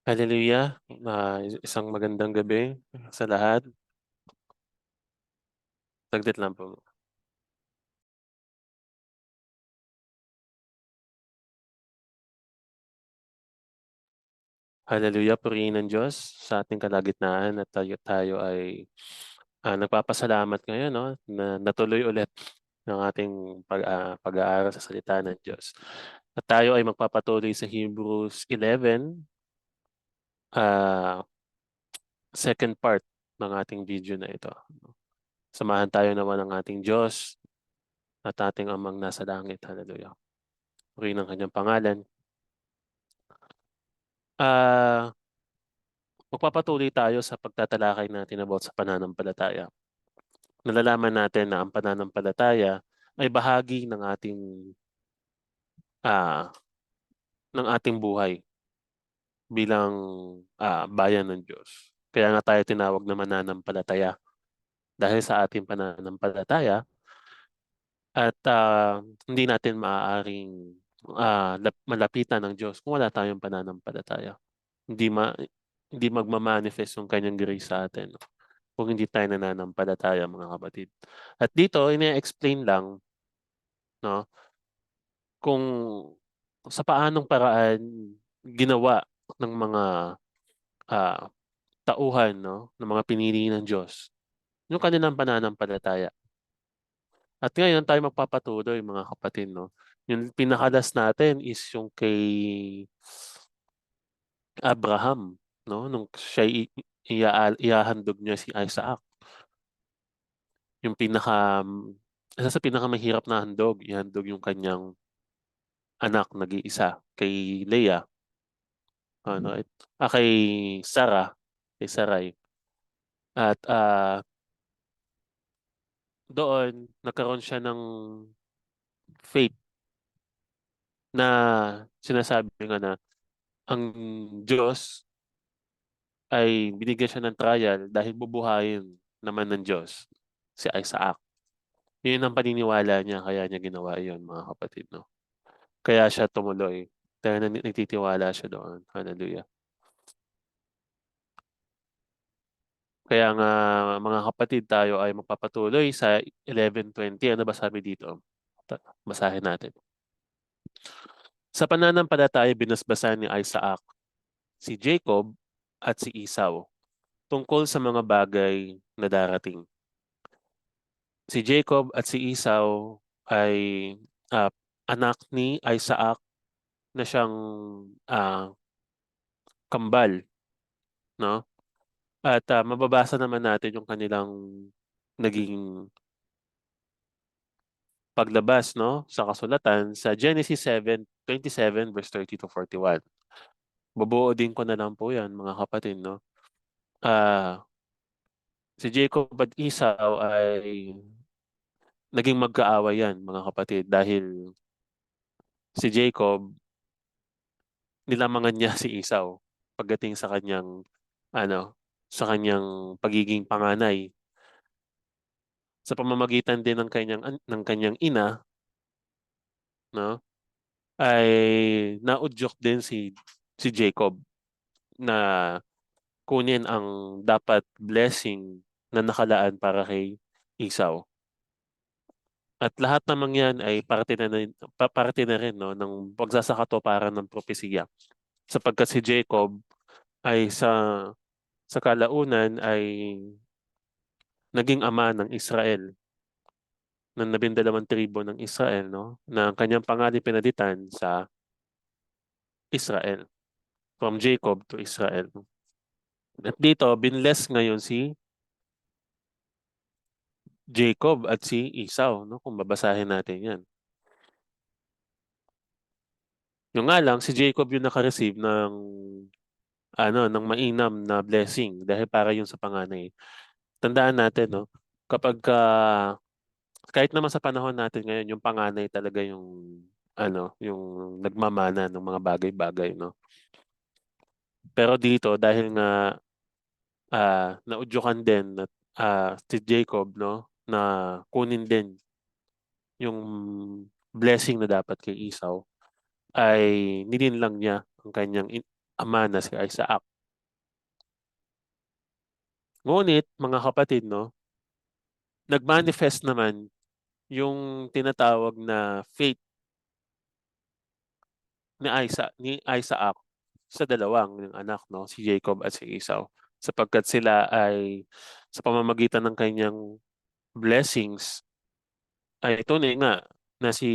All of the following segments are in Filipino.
Hallelujah, isang magandang gabi sa lahat. Saglit lang po. Hallelujah, purihin ng Diyos sa ating kalagitnaan at tayo ay nagpapasalamat ngayon 'no, na natuloy ulit ng ating pag-aaral sa salita ng Diyos. At tayo ay magpapatuloy sa Hebrews 11, ah, second part ng ating video na ito. Samahan tayo naman ng ating Diyos at ating Amang nasa langit. Hallelujah. Purihin ang kanyang pangalan. Ah Magpapatuloy tayo sa pagtatalakay natin about sa pananampalataya. Nalalaman natin na ang pananampalataya ay bahagi ah, ng ating buhay bilang bayan ng Diyos. Kaya nga tayo tinawag na mananampalataya dahil sa ating pananampalataya at hindi natin maaaring malapitan ng Diyos kung wala tayong pananampalataya. Hindi ma hindi magma-manifest yung kanyang grace sa atin kung hindi tayo nananampalataya, mga kapatid. At dito, ine-explain lang, no, kung sa paanong paraan ginawa ng mga ah, tauhan, no, ng mga pinili ng Diyos, yung kanilang pananampalataya. At ngayon tayo magpapatuloy, mga kapatid, no. Yung pinakalas natin is yung kay Abraham, no, nung siya iahandog niya si Isaac. Yung isa sa pinakamahirap na handog, ihandog yung kanyang anak nag-iisa kay Leah, kay Sarah, kay Sarai. At doon nagkaroon siya ng faith na sinasabi nga na ang Diyos ay binigyan siya ng trial dahil bubuhayin naman ng Diyos si Isaac. Yun ang paniniwala niya kaya niya ginawa yun, mga kapatid, no? Kaya siya tumuloy. Dahil nagtitiwala siya doon. Hallelujah. Kaya nga, mga kapatid, tayo ay magpapatuloy sa 11:20. Ano ba sabi dito? Basahin natin. Sa pananampalataya binasbasan ni Isaac, si Jacob at si Esau tungkol sa mga bagay na darating. Si Jacob at si Esau ay ah, anak ni Isaac na siyang ah, kambal, no? At mababasa naman natin yung kanilang naging paglabas, no, sa kasulatan sa Genesis 7:27 verse 30 to 41. Bubuodin ko na lang po 'yan, mga kapatid, no. Ah, si Jacob at Esau ay naging magkaaway 'yan, mga kapatid, dahil si Jacob nilamangan niya si Esau pagdating sa kanyang pagiging panganay sa pamamagitan din ng kanyang ina, no, ay naudyok din si Jacob na kunin ang dapat blessing na nakalaan para kay Esau. At lahat namang yan ay parte na rin, no, ng pagsasakatuparan ng propesiya. Sapagkat si Jacob ay sa kalaunan ay naging ama ng Israel, ng 12 tribo ng Israel, no, na ang kanyang pangalan pinalitan sa Israel, from Jacob to Israel. At dito, binless ngayon si Jacob at si Esau, no, kung babasahin natin yan. Yung nga lang, si Jacob yung naka-receive ng mainam na blessing dahil para yun sa panganay. Tandaan natin, no, kapag kahit naman sa panahon natin ngayon, yung panganay talaga yung nagmamana ng mga bagay-bagay, no. Pero dito, dahil nga naudyukan din si Jacob, no, na kunin din yung blessing na dapat kay Esau, ay nilinlang niya ang kanyang ama na si Isaac. Ngunit, mga kapatid, no, nag-manifest naman yung tinatawag na faith ni Isaac sa dalawang yung anak, no, si Jacob at si Esau. Sapagkat sila ay sa pamamagitan ng kanyang blessings ay tunay nga na si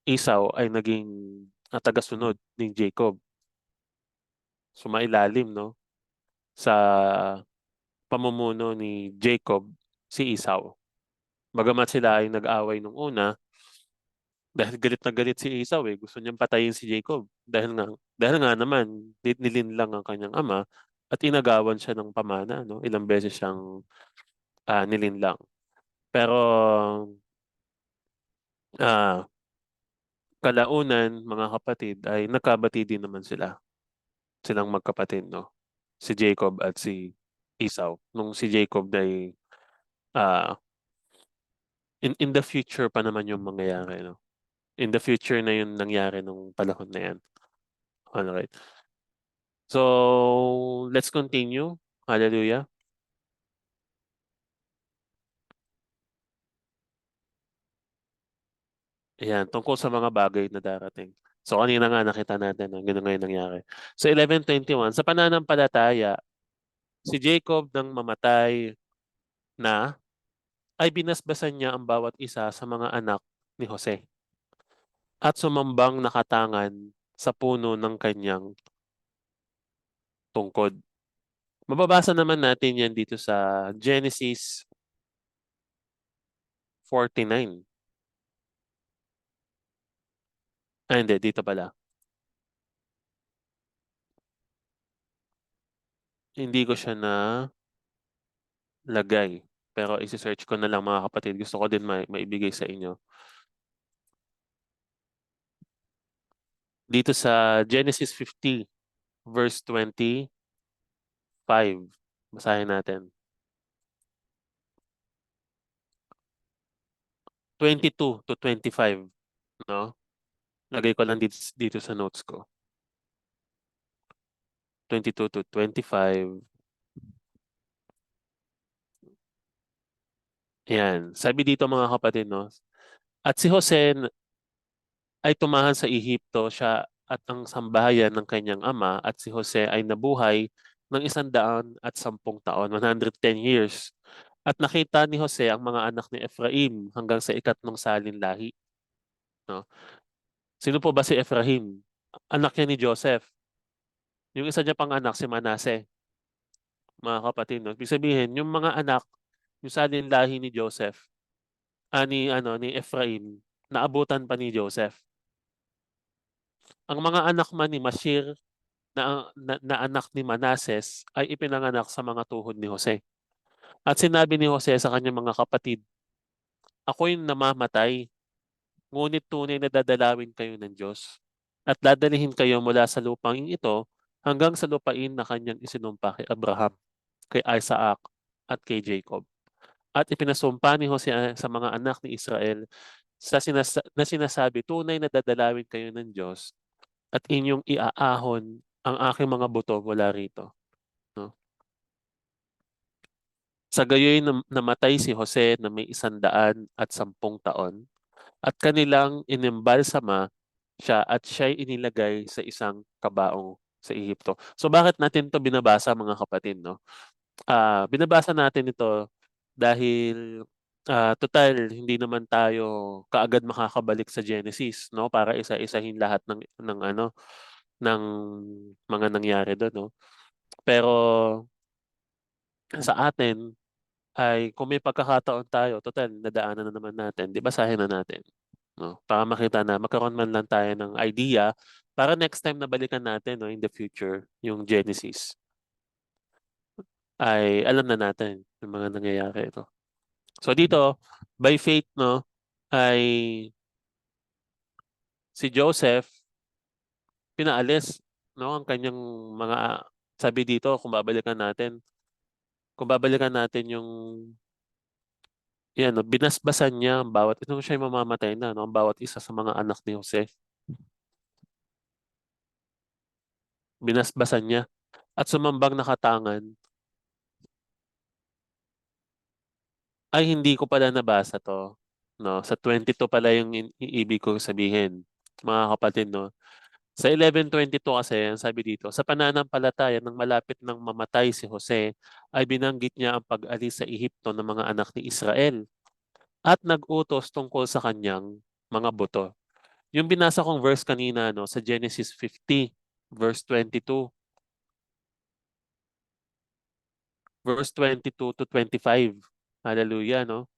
Esau ay naging tagasunod ni Jacob. Sumailalim, no, sa pamumuno ni Jacob si Esau. Bagamat sila ay nag-away nung una, dahil galit na galit si Esau eh. Gusto niyang patayin si Jacob. Dahil nga naman, nilinlang ang kanyang ama at inagawan siya ng pamana. No? Ilang beses siyang nilinlang. Pero ah, kalaunan, mga kapatid, ay nagkabati din naman sila. Silang magkapatid, no? Si Jacob at si Esau. Nung si Jacob ay ah, in the future pa naman yung mangyayari, no? In the future na yung nangyari nung panahon na yan. Alright. So, let's continue. Hallelujah. Ayan, tungkol sa mga bagay na darating. So, kanina nga nakita natin na gano'n ngayon nangyari. So, 11:21, sa pananampalataya, si Jacob nang mamatay na ay binasbasan niya ang bawat isa sa mga anak ni Jose at sumambang nakatangan sa puno ng kanyang tungkod. Mababasa naman natin yan dito sa Genesis 49. Ah, hindi, dito pala. Hindi ko siya na lagay. Pero isi-search ko na lang mga kapatid. Gusto ko din maibigay sa inyo. Dito sa Genesis 50 verse 25. Basahin natin. 22 to 25, no? Lagay ko lang dito sa notes ko. 22 to 25. Yan. Sabi dito mga kapatid, no? At si Jose ay tumahan sa Ehipto, siya at ang sambahayan ng kanyang ama, at si Jose ay nabuhay ng 110 taon, 110 years. At nakita ni Jose ang mga anak ni Ephraim hanggang sa ikatlong salin lahi. No? Sino po ba si Ephraim? Anak niya ni Joseph. Yung isa niya pang anak, si Manase, mga kapatid. No? Ibig sabihin, yung mga anak, yung salin lahi ni Joseph, ni Ephraim, naabutan pa ni Joseph. Ang mga anak man ni Mashir na anak ni Manases ay ipinanganak sa mga tuhod ni Jose. At sinabi ni Jose sa kanyang mga kapatid, ako'y namamatay, ngunit tunay na dadalawin kayo ng Diyos. At dadalihin kayo mula sa lupain ito hanggang sa lupain na kanyang isinumpa kay Abraham, kay Isaac, at kay Jacob. At ipinasumpa ni Jose sa mga anak ni Israel na sinasabi, tunay na dadalawin kayo ng Diyos at inyong iaahon ang aking mga buto mula rito. No? Sa gayoy namatay si Jose na may 110 taon at kanilang inimbalsama siya at siya'y inilagay sa isang kabaong sa Ehipto. So bakit natin to binabasa mga kapatid, no? Binabasa natin ito dahil total hindi naman tayo kaagad makakabalik sa Genesis, no? Para isa-isahin lahat ng ng mga nangyari doon, no? Pero sa atin ay kung may pagkakataon tayo, total, nadaanan na naman natin, di basahin na natin. No? Para makita na, magkaroon man lang tayo ng idea para next time na balikan natin, no, in the future, yung Genesis, ay alam na natin yung mga nangyayari ito. So dito, by faith, no, ay si Joseph, pinaalis, no, ang kanyang mga, sabi dito, kung babalikan natin yung yan, no, binasbasan niya ang bawat, ito siya yung mamamatay na, no, ang bawat isa sa mga anak ni Jose. Binasbasan niya at sumambang nakatangan. Ay, hindi ko pala nabasa to. No, sa 22 pala yung ibig kong sabihin, mga kapatid, no. Sa 11:22 kasi, ang sabi dito, sa pananampalataya nang malapit nang mamatay si Jose, ay binanggit niya ang pag-alis sa Ehipto ng mga anak ni Israel at nag-utos tungkol sa kanyang mga buto. Yung binasa kong verse kanina, no, sa Genesis 50, verse 22, verse 22 to 25. Hallelujah, no?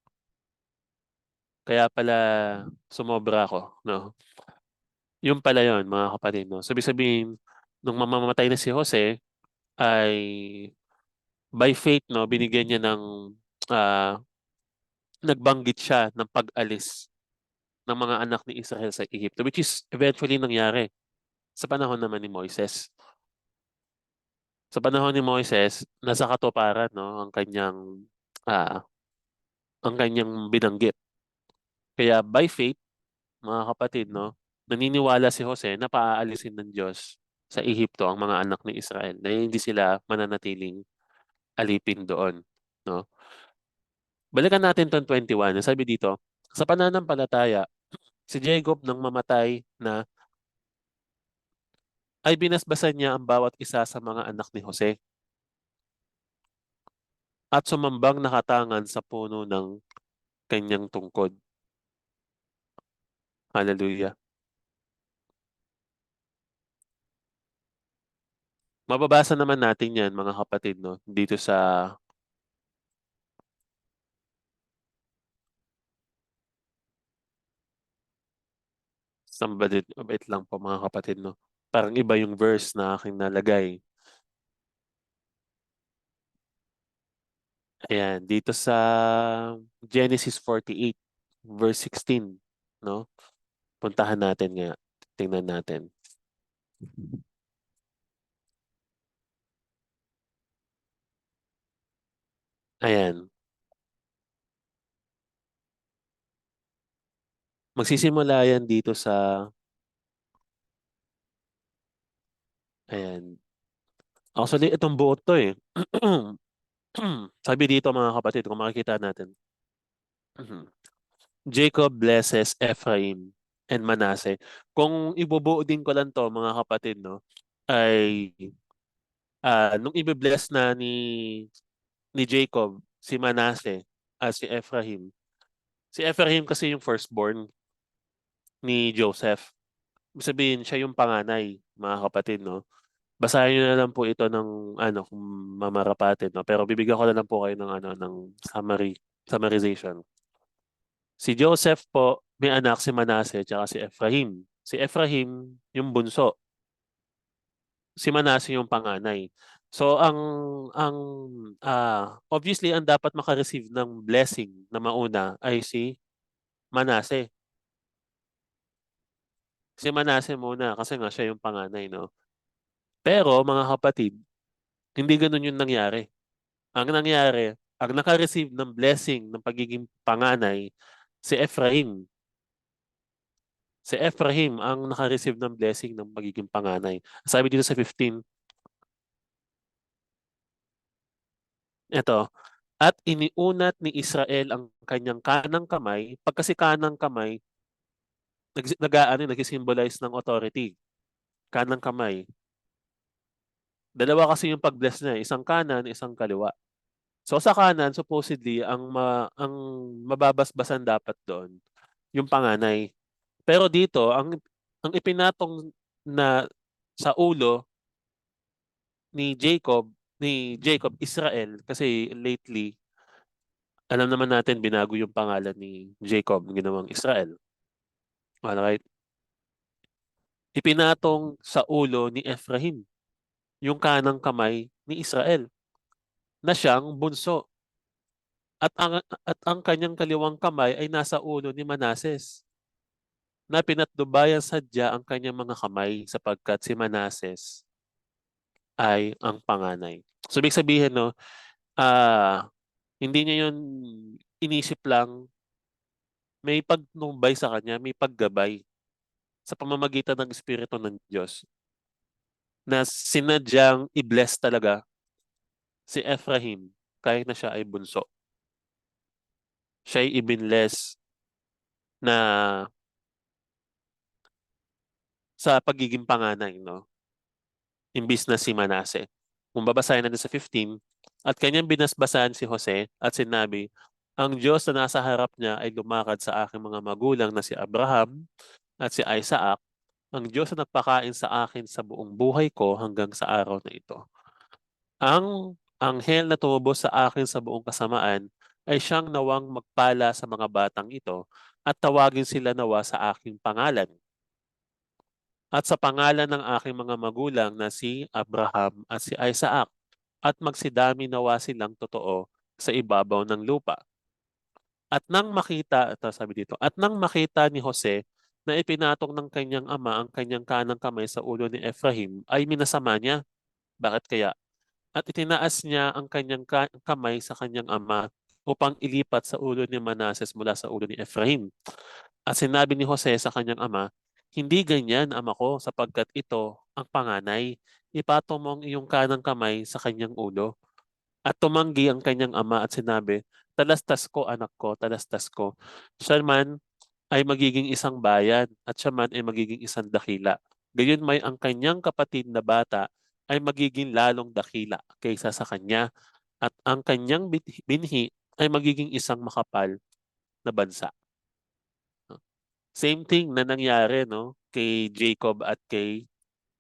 Kaya pala sumobra ako, no? Yung pala yon, mga kapatid, no? Sabi sabihin, nung mamamatay na si Jose, ay by faith, no, binigyan niya ng ah, nagbanggit siya ng pag-alis ng mga anak ni Israel sa Egypto, which is eventually nangyari sa panahon naman ni Moises. Sa panahon ni Moises, nasa katuparan, no, ah, ang kanyang binanggit. Kaya by faith, mga kapatid, no, naniniwala si Jose na paaalisin ng Diyos sa Ehipto ang mga anak ni Israel na hindi sila mananatiling alipin doon, no. Balikan natin tong 21. Sabi dito, sa pananampalataya, si Jacob nang mamatay na ay binasbasan niya ang bawat isa sa mga anak ni Jose at sumambang nakatangan sa puno ng kanyang tungkod. Hallelujah. Mababasa naman natin yan, mga kapatid, no? Dito sa somebody, wait lang po, mga kapatid, no? Parang iba yung verse na aking nalagay. Ayan, dito sa Genesis 48, verse 16, no? Puntahan natin nga. Tingnan natin. Ayan. Magsisimula yan dito sa, ayan. Actually, itong buo to eh. Sabi dito, mga kapatid, kung makikita natin. Jacob blesses Ephraim and Manasseh. Kung ibubuo din ko lang to, mga kapatid, no, ay nung ibe-bless na ni Jacob si Manasseh at si Ephraim kasi yung firstborn ni Joseph. Ibig sabihin, siya yung panganay, mga kapatid, no. Basahin niyo na lang po ito ng ano kung mamarapatin, no. Pero bibigyan ko na lang po kayo ng ano ng summarization. Si Joseph po, may anak si Manasseh at si Ephraim. Si Ephraim yung bunso, si Manasseh yung panganay. So ang obviously ang dapat makareceive ng blessing na mauna ay si Manasseh. Si Manasseh muna kasi nga siya yung panganay, no. Pero mga kapatid, hindi ganoon yung nangyari. Ang nangyari, ang naka-receive ng blessing ng pagiging panganay si Ephraim. Si Ephraim ang naka-receive ng blessing ng pagiging panganay. Sabi dito sa 15, eto, at iniunat ni Israel ang kanyang kanang kamay. Pag kasi kanang kamay, nag-symbolize ng authority. Kanang kamay. Dalawa kasi yung pag-bless niya, isang kanan, isang kaliwa. So sa kanan, supposedly, ang mababasbasan dapat doon, yung panganay. Pero dito, ang ipinatong na sa ulo ni Jacob Israel, kasi lately, alam naman natin binago yung pangalan ni Jacob, ginawang Israel. Alright? Ipinatong sa ulo ni Ephraim, yung kanang kamay ni Israel, na siyang bunso. At ang kanyang kaliwang kamay ay nasa ulo ni Manases, na pinatnubayan sadya ang kanyang mga kamay sapagkat si Manases ay ang panganay. So, ibig sabihin, no, hindi niya yun inisip lang, may pagnumbay sa kanya, may paggabay sa pamamagitan ng Espiritu ng Diyos na sinadyang i-bless talaga si Ephraim kahit na siya ay bunso. Siya ay ibinless na sa pagiging panganay, no? Imbis na si Manase. Kung babasahin natin sa 15, at kanyang binasbasan si Jose at sinabi, ang Diyos na nasa harap niya ay lumakad sa aking mga magulang na si Abraham at si Isaac, ang Diyos na nagpakain sa akin sa buong buhay ko hanggang sa araw na ito. Ang anghel na tumubos sa akin sa buong kasamaan ay siyang nawang magpala sa mga batang ito at tawagin sila nawa sa aking pangalan at sa pangalan ng aking mga magulang na si Abraham at si Isaac at magsidami nawa silang totoo sa ibabaw ng lupa. At nang makita, ito sabi dito, at nang makita ni Jose na ipinatong ng kanyang ama ang kanyang kanang kamay sa ulo ni Ephraim, ay minasama niya. Bakit kaya? At itinaas niya ang kanyang kamay sa kanyang ama upang ilipat sa ulo ni Manases mula sa ulo ni Ephraim. At sinabi ni Jose sa kanyang ama, hindi ganyan, ama ko, sapagkat ito ang panganay. Ipatong mo ang iyong kanang kamay sa kanyang ulo. At tumanggi ang kanyang ama at sinabi, talastas ko, anak ko, talastas ko. Siya man ay magiging isang bayan at siya man ay magiging isang dakila. Gayon may ang kanyang kapatid na bata ay magiging lalong dakila kaysa sa kanya at ang kanyang binhi ay magiging isang makapal na bansa. Same thing na nangyari, no, kay Jacob at kay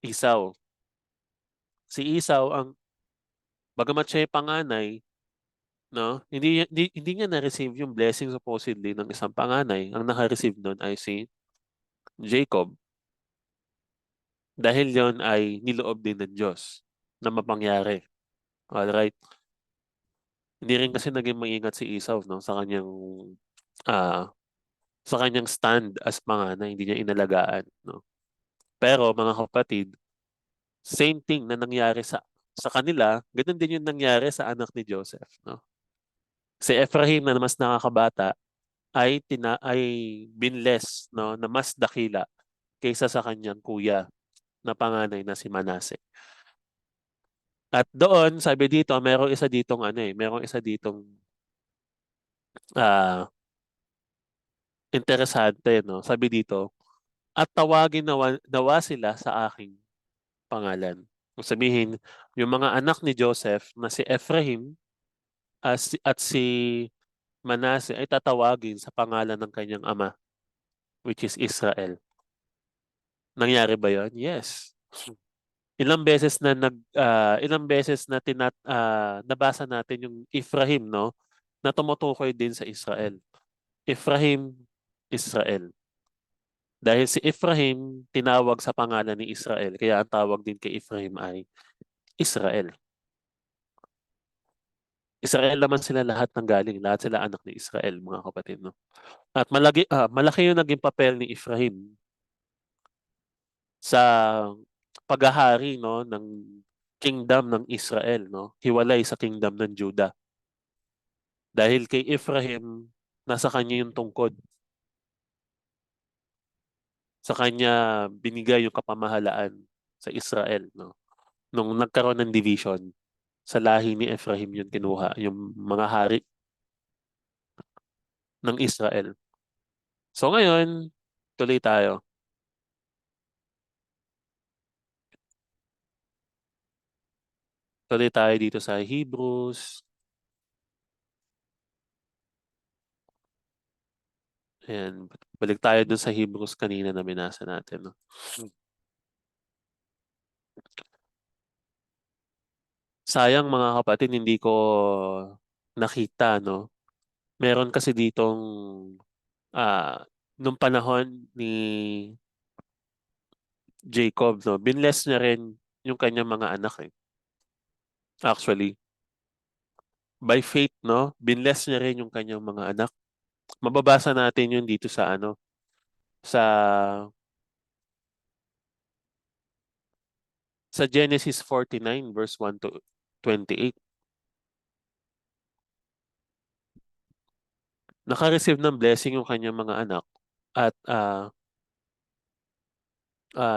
Esau. Si Esau ang bagamat siya ay panganay, no, hindi niya na-receive yung blessing supposedly ng isang panganay. Ang naka-receive nun ay si Jacob dahil yon ay niloob din ng Diyos na mapangyari. Alright? Hindi rin kasi naging maingat si Esau, no, ah sa kanyang stand as panganay, hindi niya inalagaan, no. Pero mga kapatid, same thing na nangyari sa kanila, ganun din yung nangyari sa anak ni Joseph, no. Si Ephraim na mas nakakabata ay binless, no, na mas dakila kaysa sa kanyang kuya na panganay na si Manase. At doon, sabi dito, merong isa ditong ah interesante, no. Sabi dito, at tawagin nawa sila sa aking pangalan. Kung sabihin, yung mga anak ni Joseph na si Ephraim at si Manase ay tatawagin sa pangalan ng kanyang ama, which is Israel. Nangyari ba yon? Yes. Ilang beses na nabasa natin yung Ephraim, no, na tumutukoy din sa Israel. Ephraim, Israel. Dahil si Ephraim tinawag sa pangalan ni Israel, kaya ang tawag din kay Ephraim ay Israel. Israel naman sila lahat ng galing, lahat sila anak ni Israel, mga kapatid, no? At malaki yung naging papel ni Ephraim sa paghahari, no, ng kingdom ng Israel, no? Hiwalay sa kingdom ng Judah. Dahil kay Ephraim, nasa kanya yung tungkod. Sa kanya binigay yung kapamahalaan sa Israel, no? Nung nagkaroon ng division, sa lahi ni Ephraim yun kinuha, yung mga hari ng Israel. So ngayon, tuloy tayo. Tuloy tayo dito sa Hebrews. Ayan, balik tayo dun sa Hebrews kanina na binasa natin, no? Sayang mga kapatid, hindi ko nakita, no? Meron kasi ditong nung panahon ni Jacob, no? Binless niya rin yung kanyang mga anak, eh. Actually, by faith, no? Binless niya rin yung kanyang mga anak. Mababasa natin yun dito sa sa Genesis 49 verse 1 to 28. Naka-receive ng blessing yung kanyang mga anak at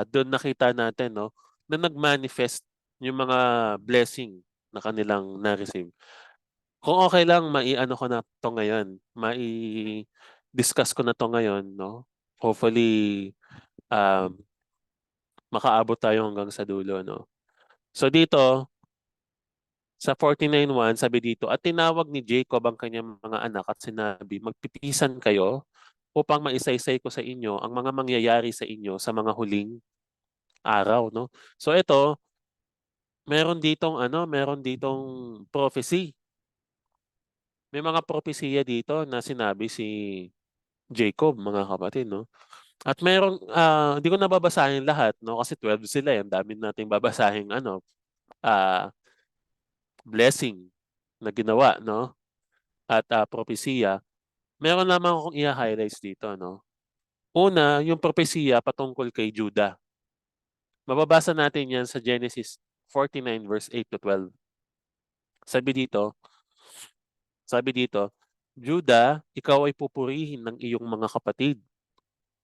doon nakita natin, no, na nag-manifest yung mga blessing na kanilang na-receive. Kung okay lang, mai-ano ko na to ngayon, mai-discuss ko na to ngayon, no? Hopefully, um, makaabot tayo hanggang sa dulo, no? So dito, sa 49:1, sabi dito, at tinawag ni Jacob ang kanyang mga anak at sinabi, magpipisan kayo upang maisaysay ko sa inyo ang mga mangyayari sa inyo sa mga huling araw, no? So ito, meron ditong prophecy. May mga propesiya dito na sinabi si Jacob, mga kapatid, no? At hindi ko nababasahin lahat, no? Kasi 12 sila, ang dami nating babasahin, blessing na ginawa, no? At propesiya. Meron lamang akong i-highlights dito, no? Una, yung propesiya patungkol kay Judah. Mababasa natin yan sa Genesis 49 verse 8 to 12. Sabi dito, sabi dito, Judah, ikaw ay pupurihin ng iyong mga kapatid.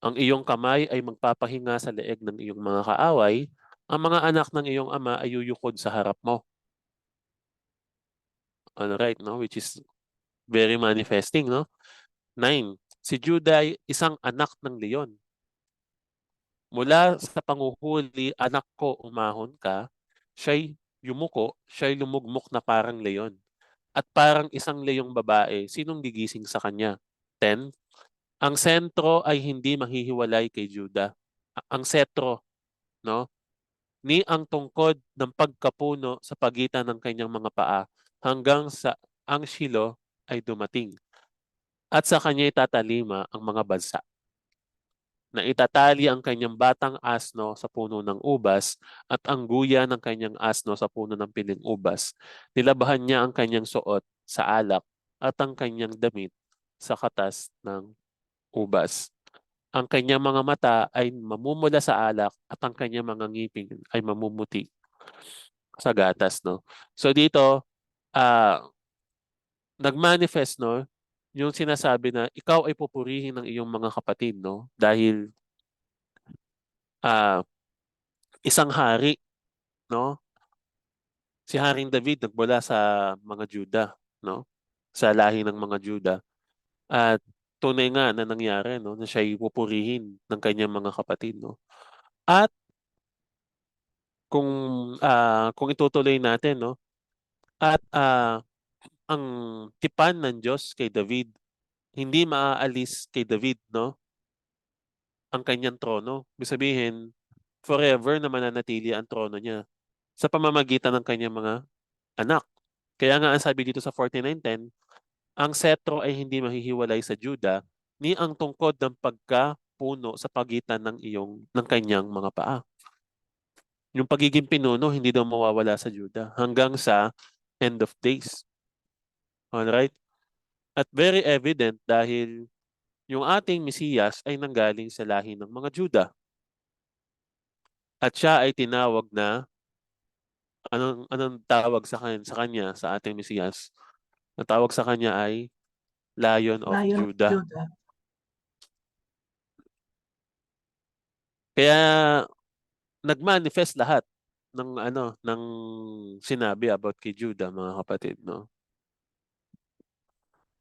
Ang iyong kamay ay magpapahinga sa leeg ng iyong mga kaaway. Ang mga anak ng iyong ama ay yuyukod sa harap mo. Alright, no? Which is very manifesting, no? 9. Si Judah ay isang anak ng leon. Mula sa panguhuli, anak ko, umahon ka. Siya'y lumugmok na parang leon. At parang isang leyong babae, sinong gigising sa kanya? 10. Ang sentro ay hindi mahihiwalay kay Judah. Ang setro, no? Ni ang tungkod ng pagkapuno sa pagitan ng kanyang mga paa hanggang sa ang Shilo ay dumating. At sa kanya itatalima ang mga bansa na itatali ang kanyang batang asno sa puno ng ubas at ang guya ng kanyang asno sa puno ng piling ubas. Nilabahan niya ang kanyang suot sa alak at ang kanyang damit sa katas ng ubas. Ang kanyang mga mata ay mamumula sa alak at ang kanyang mga ngipin ay mamumuti sa gatas, no? So dito, ah nag-manifest, no, yung sinasabi na ikaw ay pupurihin ng iyong mga kapatid, no? Dahil ah isang hari, no? Si Haring David nagmula sa mga Juda, no? Sa lahi ng mga Juda. At tunay nga na nangyari, no, na siya ay pupurihin ng kanyang mga kapatid, no? At kung kung itutuloy natin, no? At ang tipan ng Diyos kay David, hindi maaalis kay David, no? Ang kanyang trono. Ibig sabihin, forever na mananatili ang trono niya sa pamamagitan ng kanyang mga anak. Kaya nga ang sabi dito sa 49:10, ang setro ay hindi mahihiwalay sa Juda, ni ang tungkod ng pagkapuno sa pagitan ng kanyang mga paa. Yung pagiging pinuno, hindi daw mawawala sa Juda hanggang sa end of days. Alright? At very evident dahil yung ating Mesiyas ay nanggaling sa lahi ng mga Juda. At siya ay tinawag na, anong tawag sa kanya, sa ating Mesiyas? Ang tawag sa kanya ay Lion of Lion of Judah. Judah. Kaya nag-manifest lahat ng sinabi about kay Judah, mga kapatid, no?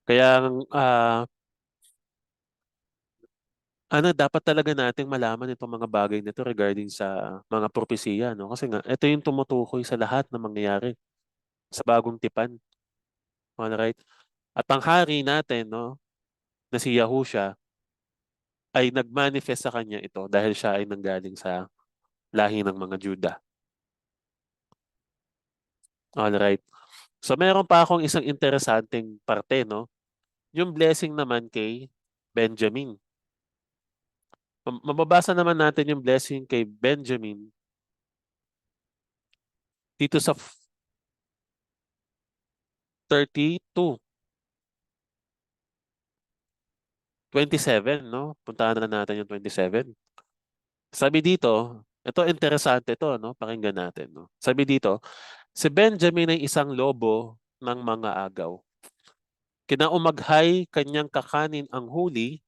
Kaya dapat talaga nating malaman itong mga bagay na ito regarding sa mga propesiya, no? Kasi nga ito yung tumutukoy sa lahat ng mangyayari sa bagong tipan. Alright? At ang hari natin, no, na si Yahusha ay nag-manifest sa kanya ito dahil siya ay nanggaling sa lahi ng mga Juda. Alright. So meron pa akong isang interesanteng parte, no? Yung blessing naman kay Benjamin. Mababasa naman natin yung blessing kay Benjamin dito sa 32, 27, no? Puntahan na natin yung 27. Sabi dito, ito interesante ito, no? Pakinggan natin, no? Sabi dito, si Benjamin ay isang lobo ng mga agaw. Kinaumaghay kanyang kakanin ang huli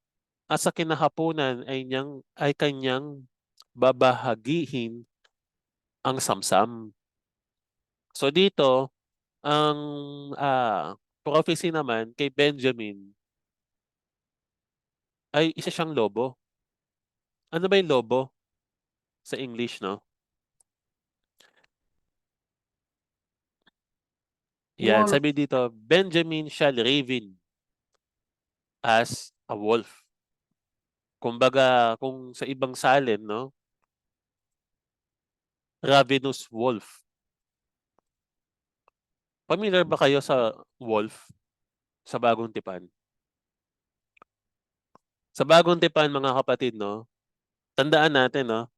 at sa kinahapunan ay kanyang babahagihin ang samsam. So dito, ang prophecy naman kay Benjamin ay isa siyang lobo. Ano ba yung lobo sa English, no? Yan, Wolf. sabi dito, Benjamin shall raven as a wolf. Kumbaga, kung sa ibang salin, no? Ravenous wolf. Familiar ba kayo sa wolf sa Bagong Tipan? Sa Bagong Tipan, mga kapatid, no? Tandaan natin, no?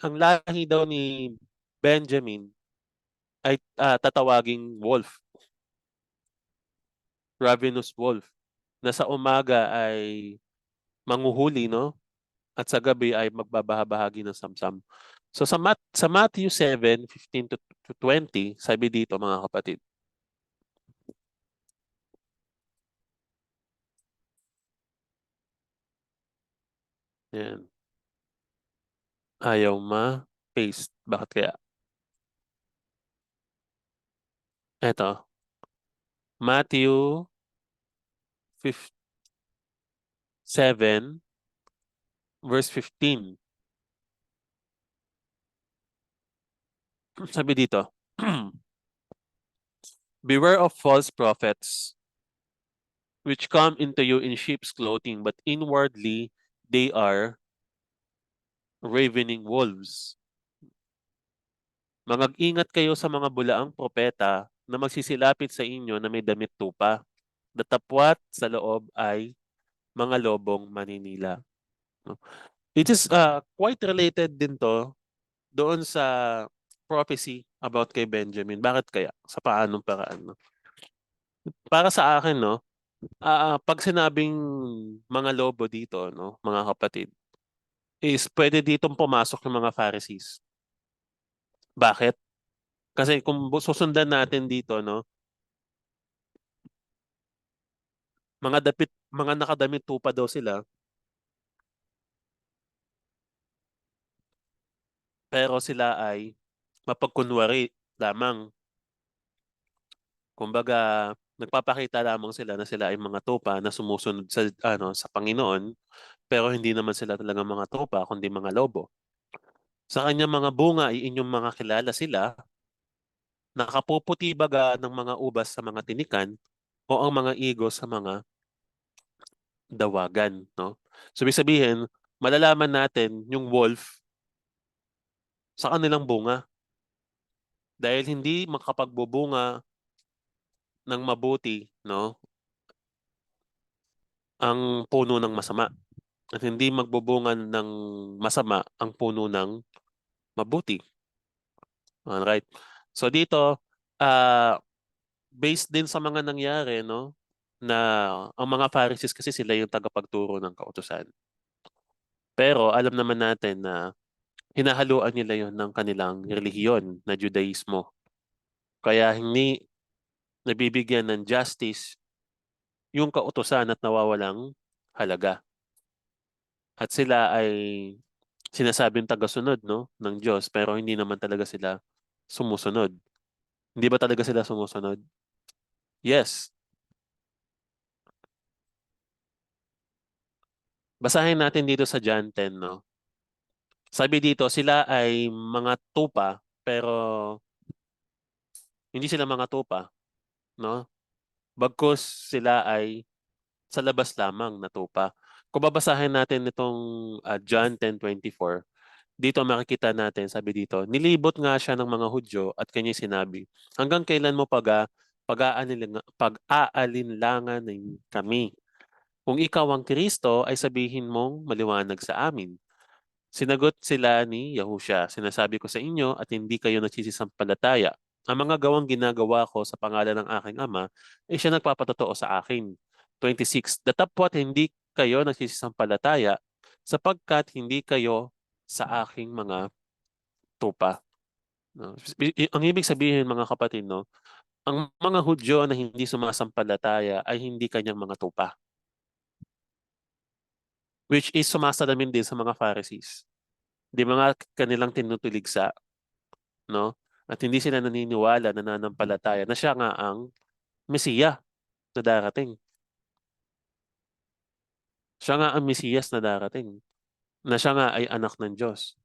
Ang lahi daw ni Benjamin ay tatawaging wolf, ravenous wolf, na sa umaga ay manghuhuli, no? At sa gabi ay magbabahabahagi ng samsam. So sa Matthew 7:15 to 20, sabi dito mga kapatid. Yan. Ayaw ma-paste. Bakit kaya? Eto. Matthew 7 verse 15. Sabi dito. Beware of false prophets which come into you in sheep's clothing, but inwardly they are ravening wolves. Mag-ingat kayo sa mga bulaang propeta na magsisilapit sa inyo na may damit tupa. Datapwat sa loob ay mga lobong maninila. No? It is quite related din to doon sa prophecy about kay Benjamin. Bakit kaya? Sa paanong paraan? No? Para sa akin, no, pag sinabing mga lobo dito, no, mga kapatid, is pwede ditong pumasok yung mga Pharisees. Bakit? Kasi kung susundan natin dito, no, mga nakadamit tupa daw sila, pero sila ay mapagkunwari lamang. Kumbaga, nagpapakita lamang sila na sila ay mga tupa na sumusunod sa Panginoon, pero hindi naman sila talaga mga tupa kundi mga lobo. Sa kanyang mga bunga ay inyong mga kilala sila, nakapuputi baga ng mga ubas sa mga tinikan o ang mga igo sa mga dawagan, no? So, ibig sabihin, malalaman natin yung wolf sa kanilang bunga dahil hindi makapagbubunga ng mabuti, no, ang puno ng masama at hindi magbubunga ng masama ang puno ng mabuti. Alright. So dito, ah based din sa mga nangyari, no, na ang mga Pharisees kasi sila yung tagapagturo ng kautusan. Pero alam naman natin na hinahaluan nila yon ng kanilang relihiyon na Judaismo. Kaya hindi nabibigyan ng justice yung kautusan at nawawalang halaga. At sila ay sinasabing tagasunod, no, ng Diyos pero hindi naman talaga sila sumusunod. Hindi ba talaga sila sumusunod? Yes. Basahin natin dito sa John 10, no. Sabi dito, sila ay mga tupa pero hindi sila mga tupa, no? Bagkus sila ay sa labas lamang na tupa. Kung babasahin natin itong John 10:24, dito makikita natin, sabi dito, nilibot nga siya ng mga Hudyo at kanya sinabi, hanggang kailan mo pag-aalinlangan kami? Kung ikaw ang Kristo, ay sabihin mong maliwanag sa amin. Sinagot sila ni Yahusha, sinasabi ko sa inyo at hindi kayo nagsisisampalataya. Ang mga gawang ginagawa ko sa pangalan ng aking ama, ay siya nagpapatotoo sa akin. 26. Datapwat hindi kayo nagsisisampalataya sapagkat hindi kayo sa aking mga tupa. No? Ang ibig sabihin mga kapatid, no, ang mga Hudyo na hindi sumasampalataya ay hindi kanyang mga tupa. Which is sumasalamin din sa mga Pharisees. Di mga kanilang tinutuligsa. no? At hindi sila naniniwala, nananampalataya na siya nga ang Mesiya na darating. Siya nga ang Mesiyas na darating. Na siya nga ay anak ng Diyos.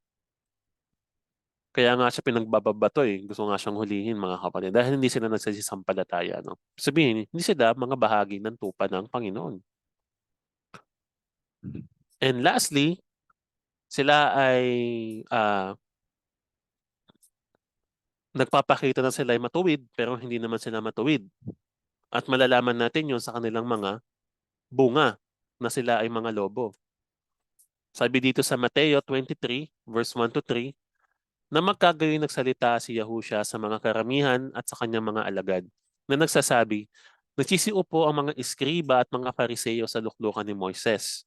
Kaya nga siya pinagbababato eh. Gusto nga siyang hulihin mga kapatid. Dahil hindi sila nagsisisampalataya. No? Sabihin, hindi sila mga bahagi ng tupa ng Panginoon. And lastly, sila ay nagpapakita na sila ay matuwid pero hindi naman sila matuwid. At malalaman natin yun sa kanilang mga bunga na sila ay mga lobo. Sabi dito sa Mateo 23 verse 1 to 3 na magkagayon nagsalita si Yahushua sa mga karamihan at sa kanyang mga alagad na nagsasabi, nagsisiupo ang mga iskriba at mga fariseyo sa luklukan ni Moises.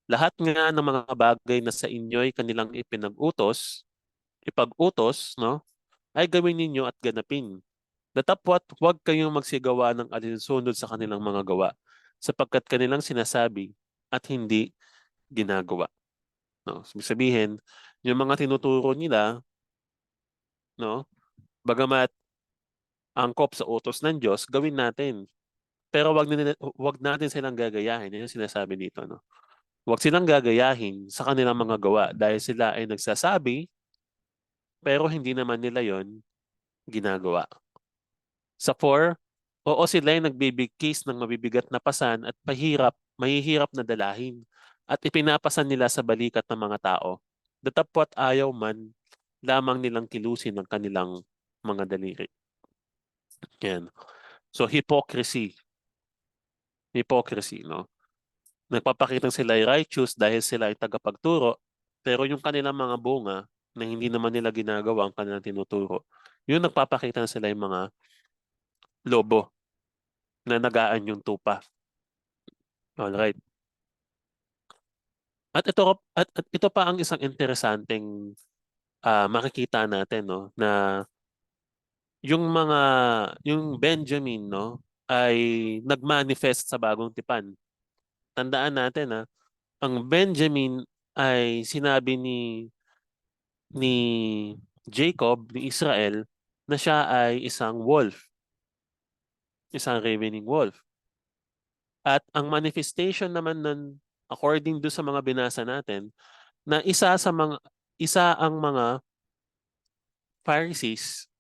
Lahat nga ng mga bagay na sa inyo'y kanilang ipag-utos, no, ay gawin ninyo at ganapin. Datapwat huwag kayong magsigawa ng alinsunod sa kanilang mga gawa, sapagkat kanilang sinasabi at hindi ginagawa. No? So, ibig sabihin, yung mga tinuturo nila, no, bagamat angkop sa utos ng Diyos, gawin natin. Pero wag natin silang gagayahin. Yan yung sinasabi dito. No? Wag silang gagayahin sa kanilang mga gawa dahil sila ay nagsasabi, pero hindi naman nila yon ginagawa. Sa 4, oo sila ay nagbibigkis ng mabibigat na pasan at mahihirap na dalahin at ipinapasan nila sa balikat ng mga tao. Datapwat ayaw man lamang nilang kilusin ng kanilang mga daliri. Yan. So hypocrisy. Hypocrisy, no? Nagpapakitang sila ay righteous dahil sila ay tagapagturo, pero yung kanilang mga bunga na hindi naman nila ginagawa ang kanilang tinuturo, yung nagpapakita na sila yung mga lobo na nagaan yung tupa. Alright. At ito pa ang isang interesanteng makikita natin no na yung yung Benjamin no ay nagmanifest sa bagong tipan. Tandaan natin ang Benjamin ay sinabi ni Jacob ni Israel na siya ay isang wolf, isang ravening wolf. At ang manifestation naman nun according do sa mga binasa natin na isa ang mga Pharisees,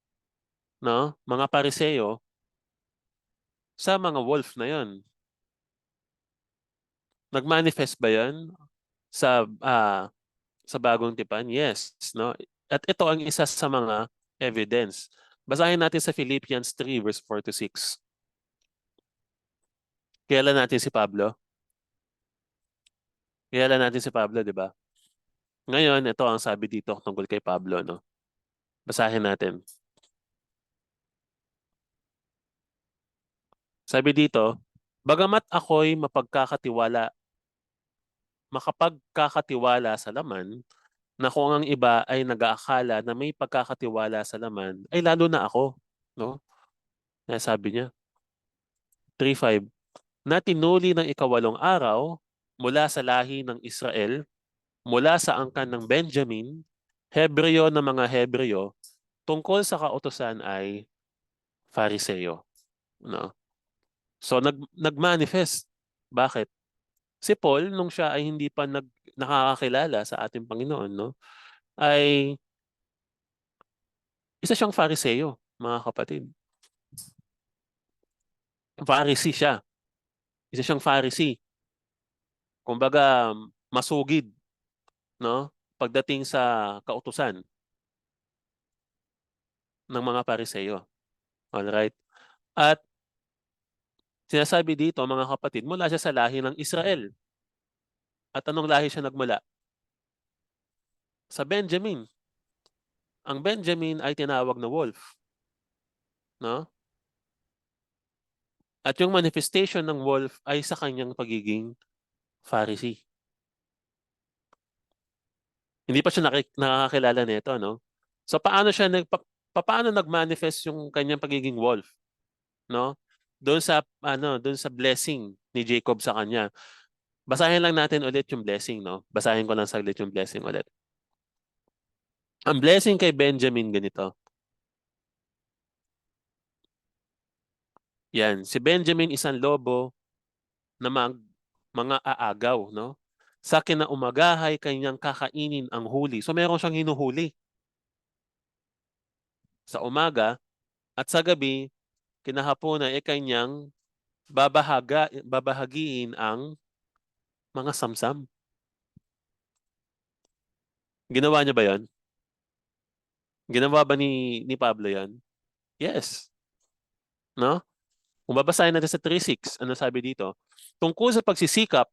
no? Mga Pariseo sa mga wolf na 'yon. Nagmanifest ba 'yon sa bagong tipan? Yes, no? At ito ang isa sa mga evidence. Basahin natin sa Philippians 3 verse 4 to 6. Kilala natin si Pablo. Kilala natin si Pablo, di ba? Ngayon, ito ang sabi dito tungkol kay Pablo, no? Basahin natin. Sabi dito, bagamat ako'y makapagkakatiwala sa laman, na kung ang iba ay nag-aakala na may pagkakatiwala sa laman, ay lalo na ako. No? Kaya sabi niya, 3:5, na tinuli ng ikawalong araw mula sa lahi ng Israel, mula sa angkan ng Benjamin, Hebreo ng mga Hebreo, tungkol sa kautusan ay Fariseo. No? So nagmanifest. Bakit? Si Paul, nung siya ay hindi pa nakakakilala sa ating Panginoon, no, ay isa siyang Fariseo, mga kapatid. Pharisee siya. Isa siyang Pharisee. Kumbaga, masugid, no? Pagdating sa kautusan ng mga Pariseo. Alright? At sinasabi dito, mga kapatid, mula siya sa lahi ng Israel. At anong lahi siya nagmula? Sa Benjamin. Ang Benjamin ay tinawag na wolf. No? At yung manifestation ng wolf ay sa kanyang pagiging Pharisee. Hindi pa siya nakakakilala nito, no? So paano nag-manifest yung kanyang pagiging wolf, no? Doon sa blessing ni Jacob sa kanya. Basahin lang natin ulit yung blessing, no? Basahin ko lang saglit yung blessing ulit. Ang blessing kay Benjamin ganito. Yan, si Benjamin isang lobo na mga aagaw, no? Sa kinaumagahay kanyang kakainin ang huli. So meron siyang hinuhuli sa umaga at sa gabi, kinahaponan ay kanyang babahagiin ang mga samsam. Ginawa niya ba 'yon? Ginawa ba ni Pablo 'yon? Yes, no? Kung babasahin natin sa 3:6, ano sabi dito? Tungkol sa pagsisikap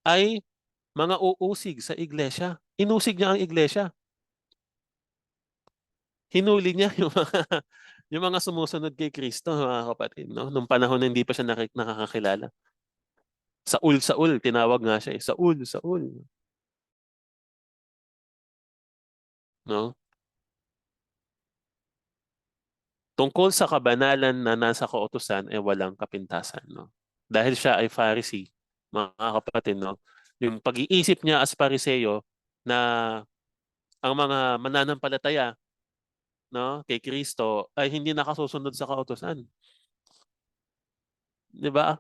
ay mga uusig sa iglesia. Inusig niya ang iglesia. Hinuli niya yung mga yung mga sumusunod kay Kristo, mga kapatid, no? Nung panahon na hindi pa siya nakakakilala. Saul, Saul, tinawag nga siya eh. Saul, Saul, no? Tungkol sa kabanalan na nasa kautusan ay walang kapintasan, no? Dahil siya ay Pharisee, mga kapatid, no? Yung pag-iisip niya as Pariseo na ang mga mananampalataya, no, kay Kristo ay hindi nakasusunod sa kautusan, 'di ba?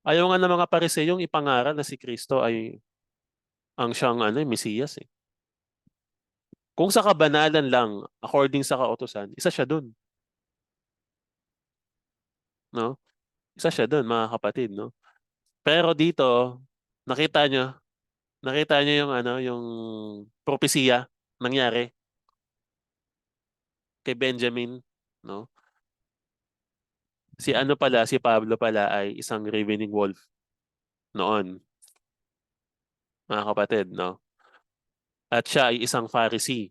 Ayaw nga ng mga Pariseyong ipangaral na si Kristo ay ang siyang ano, Mesiyas eh. Kung sa kabanalan lang according sa kautusan, isa siya dun, no? Isa siya dun, mga kapatid, no? Pero dito, nakita nyo, nakita nyo yung ano, yung propesiya nangyari kay Benjamin, no? Si ano pala, si Pablo pala ay isang ravening wolf noon, mga kapatid, no? At siya ay isang Pharisee.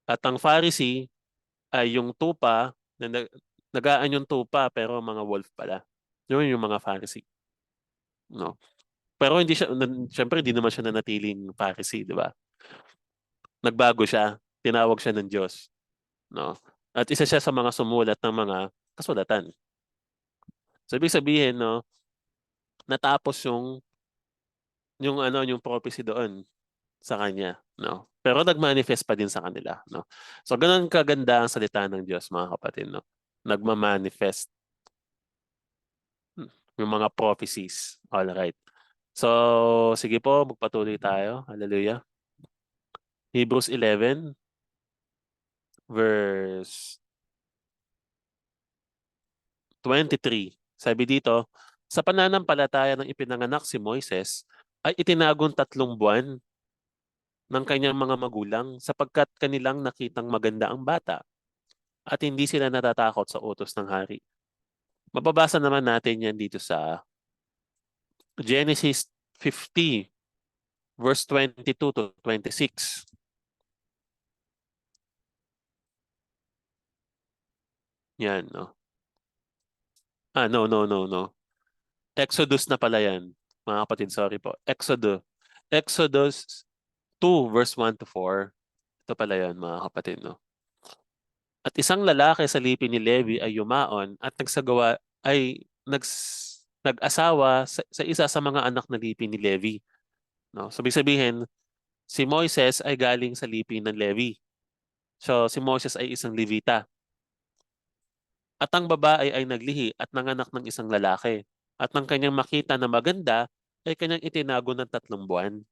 At ang Pharisee ay yung tupa na nagaan yung tupa pero mga wolf pala. Yun yung mga Pharisee, no? Pero hindi siya, syempre hindi naman siya nanatiling Pharisee, di ba? Nagbago siya, tinawag siya ng Diyos, no? At isa siya sa mga sumulat ng mga kasulatan. So, ibig sabihin, no, natapos yung ano, yung prophecy doon sa kanya, no? Pero nagmanifest pa din sa kanila, no? So, ganun kaganda ang salita ng Diyos, mga kapatid, no? Nagmamanifest yung mga prophecies. All right. So, sige po, magpatuloy tayo. Hallelujah. Hebrews 11, verse 23. Sabi dito, sa pananampalataya ng ipinanganak si Moises, ay itinagong 3 buwan ng kanyang mga magulang sapagkat kanilang nakitang maganda ang bata at hindi sila natatakot sa utos ng hari. Mababasa naman natin yan dito sa Genesis 50, verse 22 to 26. Yan, no? No, no, no, no. Exodus na pala yan. Mga kapatid, sorry po. Exodus 2, verse 1 to 4. Ito pala yan, mga kapatid, no? At isang lalaki sa lipi ni Levi ay yumaon at nag-asawa sa isa sa mga anak na lipi ni Levi. No? So, ibig sabihin, si Moises ay galing sa lipi ng Levi. So, si Moses ay isang Levita. At ang babae ay naglihi at nanganak ng isang lalaki. At nang kanyang makita na maganda, ay kanyang itinago ng 3 buwan.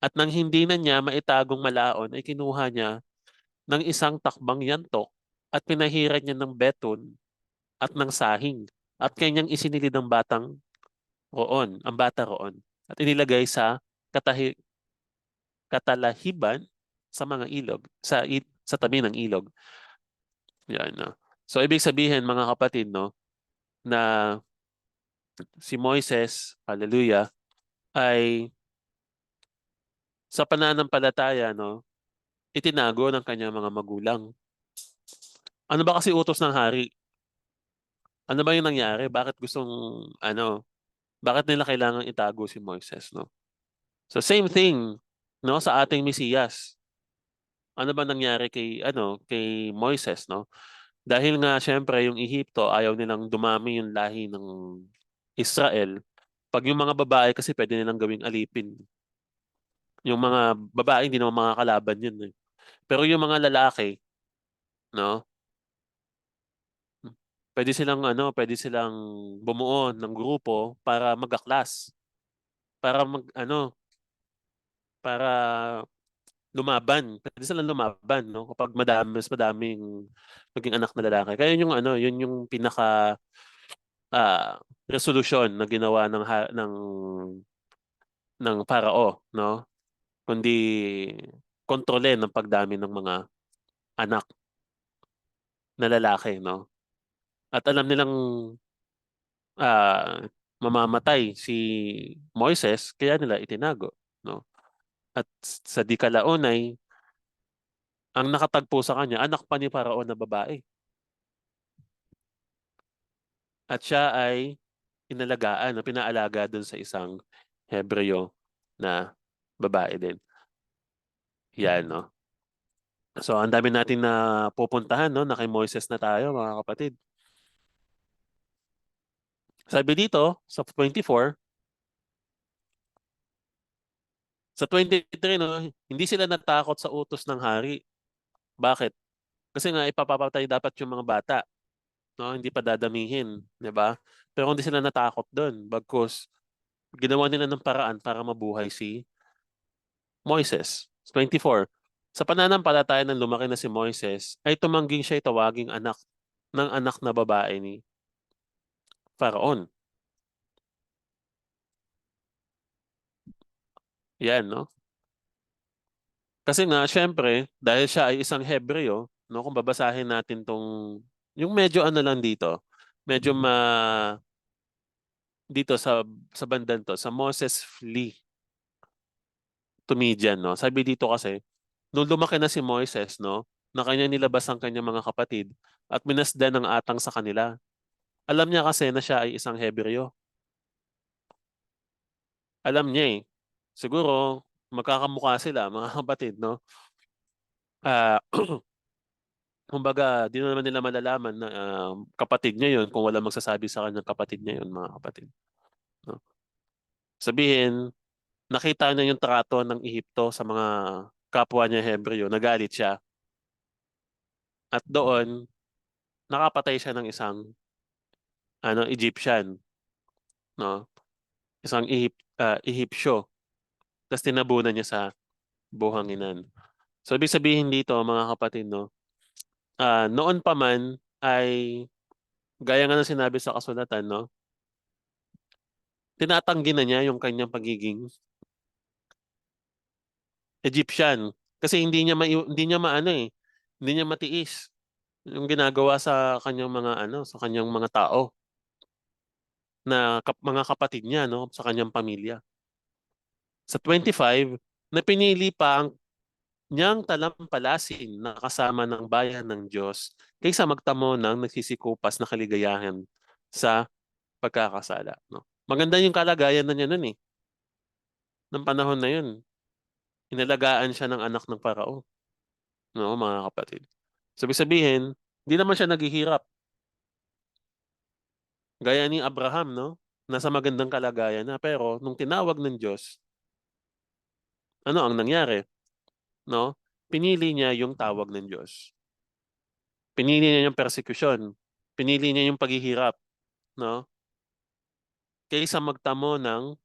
At nang hindi na niya maitagong malaon, ay kinuha niya ng isang takbang yantok at pinahiran niya ng beton at ng sahing. At kanyang isinilid ang bata roon. At inilagay sa katahi, katalahiban sa mga ilog, sa tabi ng ilog. Yan, no? So, ibig sabihin, mga kapatid, no, na si Moises, hallelujah, ay sa pananampalataya, no, itinago ng kanyang mga magulang. Ano ba kasi utos ng hari? Ano ba yung nangyari? Bakit nila kailangan itago si Moises, no? So same thing, no, sa ating Mesiyas. Ano ba nangyari kay Moises, no? Dahil nga syempre yung Ehipto ayaw nilang dumami yung lahi ng Israel. Pag yung mga babae kasi pwede nilang gawing alipin. Yung mga babae hindi naman mga kalaban yun eh. Pero yung mga lalaki, no? pwede silang bumuo ng grupo para mag-aklas, para para lumaban. Pwede silang lumaban, no? Kapag mas madaming maging anak na lalaki. Kaya yun yung pinaka resolusyon na ginawa ng Parao, no? Kundi kontrolin ng pagdami ng mga anak na lalaki, no? At alam nilang mamamatay si Moises, kaya nila itinago, no? At sa di kalaunay, ang nakatagpo sa kanya, anak pa ni Parao na babae. At siya ay inalagaan, o pinaalaga doon sa isang Hebreo na babae din. Yan, no? So, ang dami natin na pupuntahan, no? Na kay Moises na tayo, mga kapatid. Sabi dito, sa 24, sa 23, no? Hindi sila natakot sa utos ng hari. Bakit? Kasi nga, ipapapatay dapat yung mga bata, no? Hindi pa dadamihin, di ba? Pero hindi sila natakot doon. Bagkus, ginawa nila ng paraan para mabuhay si Moises. 24. Sa pananampalataya ng lumaki na si Moises, ay tumangging siya'y tawaging anak ng anak na babae ni Faraon. Yan, no? Kasi nga, syempre, dahil siya ay isang Hebreo, no? Kung babasahin natin yung medyo ano lang dito, medyo dito sa bandan to, sa Moses flee to Midian, no? Sabi dito kasi, nung lumaki na si Moises, no? Na kanya nilabas ang kanyang mga kapatid at minasdan ng atang sa kanila. Alam niya kasi na siya ay isang Hebreo. Alam niya eh. Siguro, magkakamukha sila, mga kapatid, no? Ah, kumbaga, di na naman nila malalaman na kapatid niya yun kung wala magsasabi sa kanyang kapatid niya yun, mga kapatid. No? Sabihin, nakita niya yung trato ng Ehipto sa mga kapwa niya Hebreo, nagalit siya. At doon, nakapatay siya ng isang Egyptian, no? Isang Ehipsyo. Tapos tinabunan niya sa buhanginan. So, ibig sabihin dito, mga kapatid, no? Noon pa man ay gaya nga ng sinabi sa kasulatan, no? Tinatanggi na niya yung kanyang pagiging Egyptian kasi hindi niya maano eh. Hindi niya matiis yung ginagawa sa kanyang mga sa kanyang mga tao na mga kapatid niya, no, sa kanyang pamilya. Sa 25, na pinili pa ang niyang talampalasin na kasama ng bayan ng Diyos kaysa magtamo ng nagsisikupas na kaligayahan sa pagkakasala, no. Maganda yung kalagayan na niya noon eh, ng panahon na yun. Inalagaan siya ng anak ng Parao, no, mga kapatid. So, ibig sabihin, hindi naman siya naghihirap. Gaya ni Abraham, no? Nasa magandang kalagayan na. Pero, nung tinawag ng Diyos, ano ang nangyari? No? Pinili niya yung tawag ng Diyos. Pinili niya yung persecution. Pinili niya yung paghihirap, no? Kaysa magtamo ng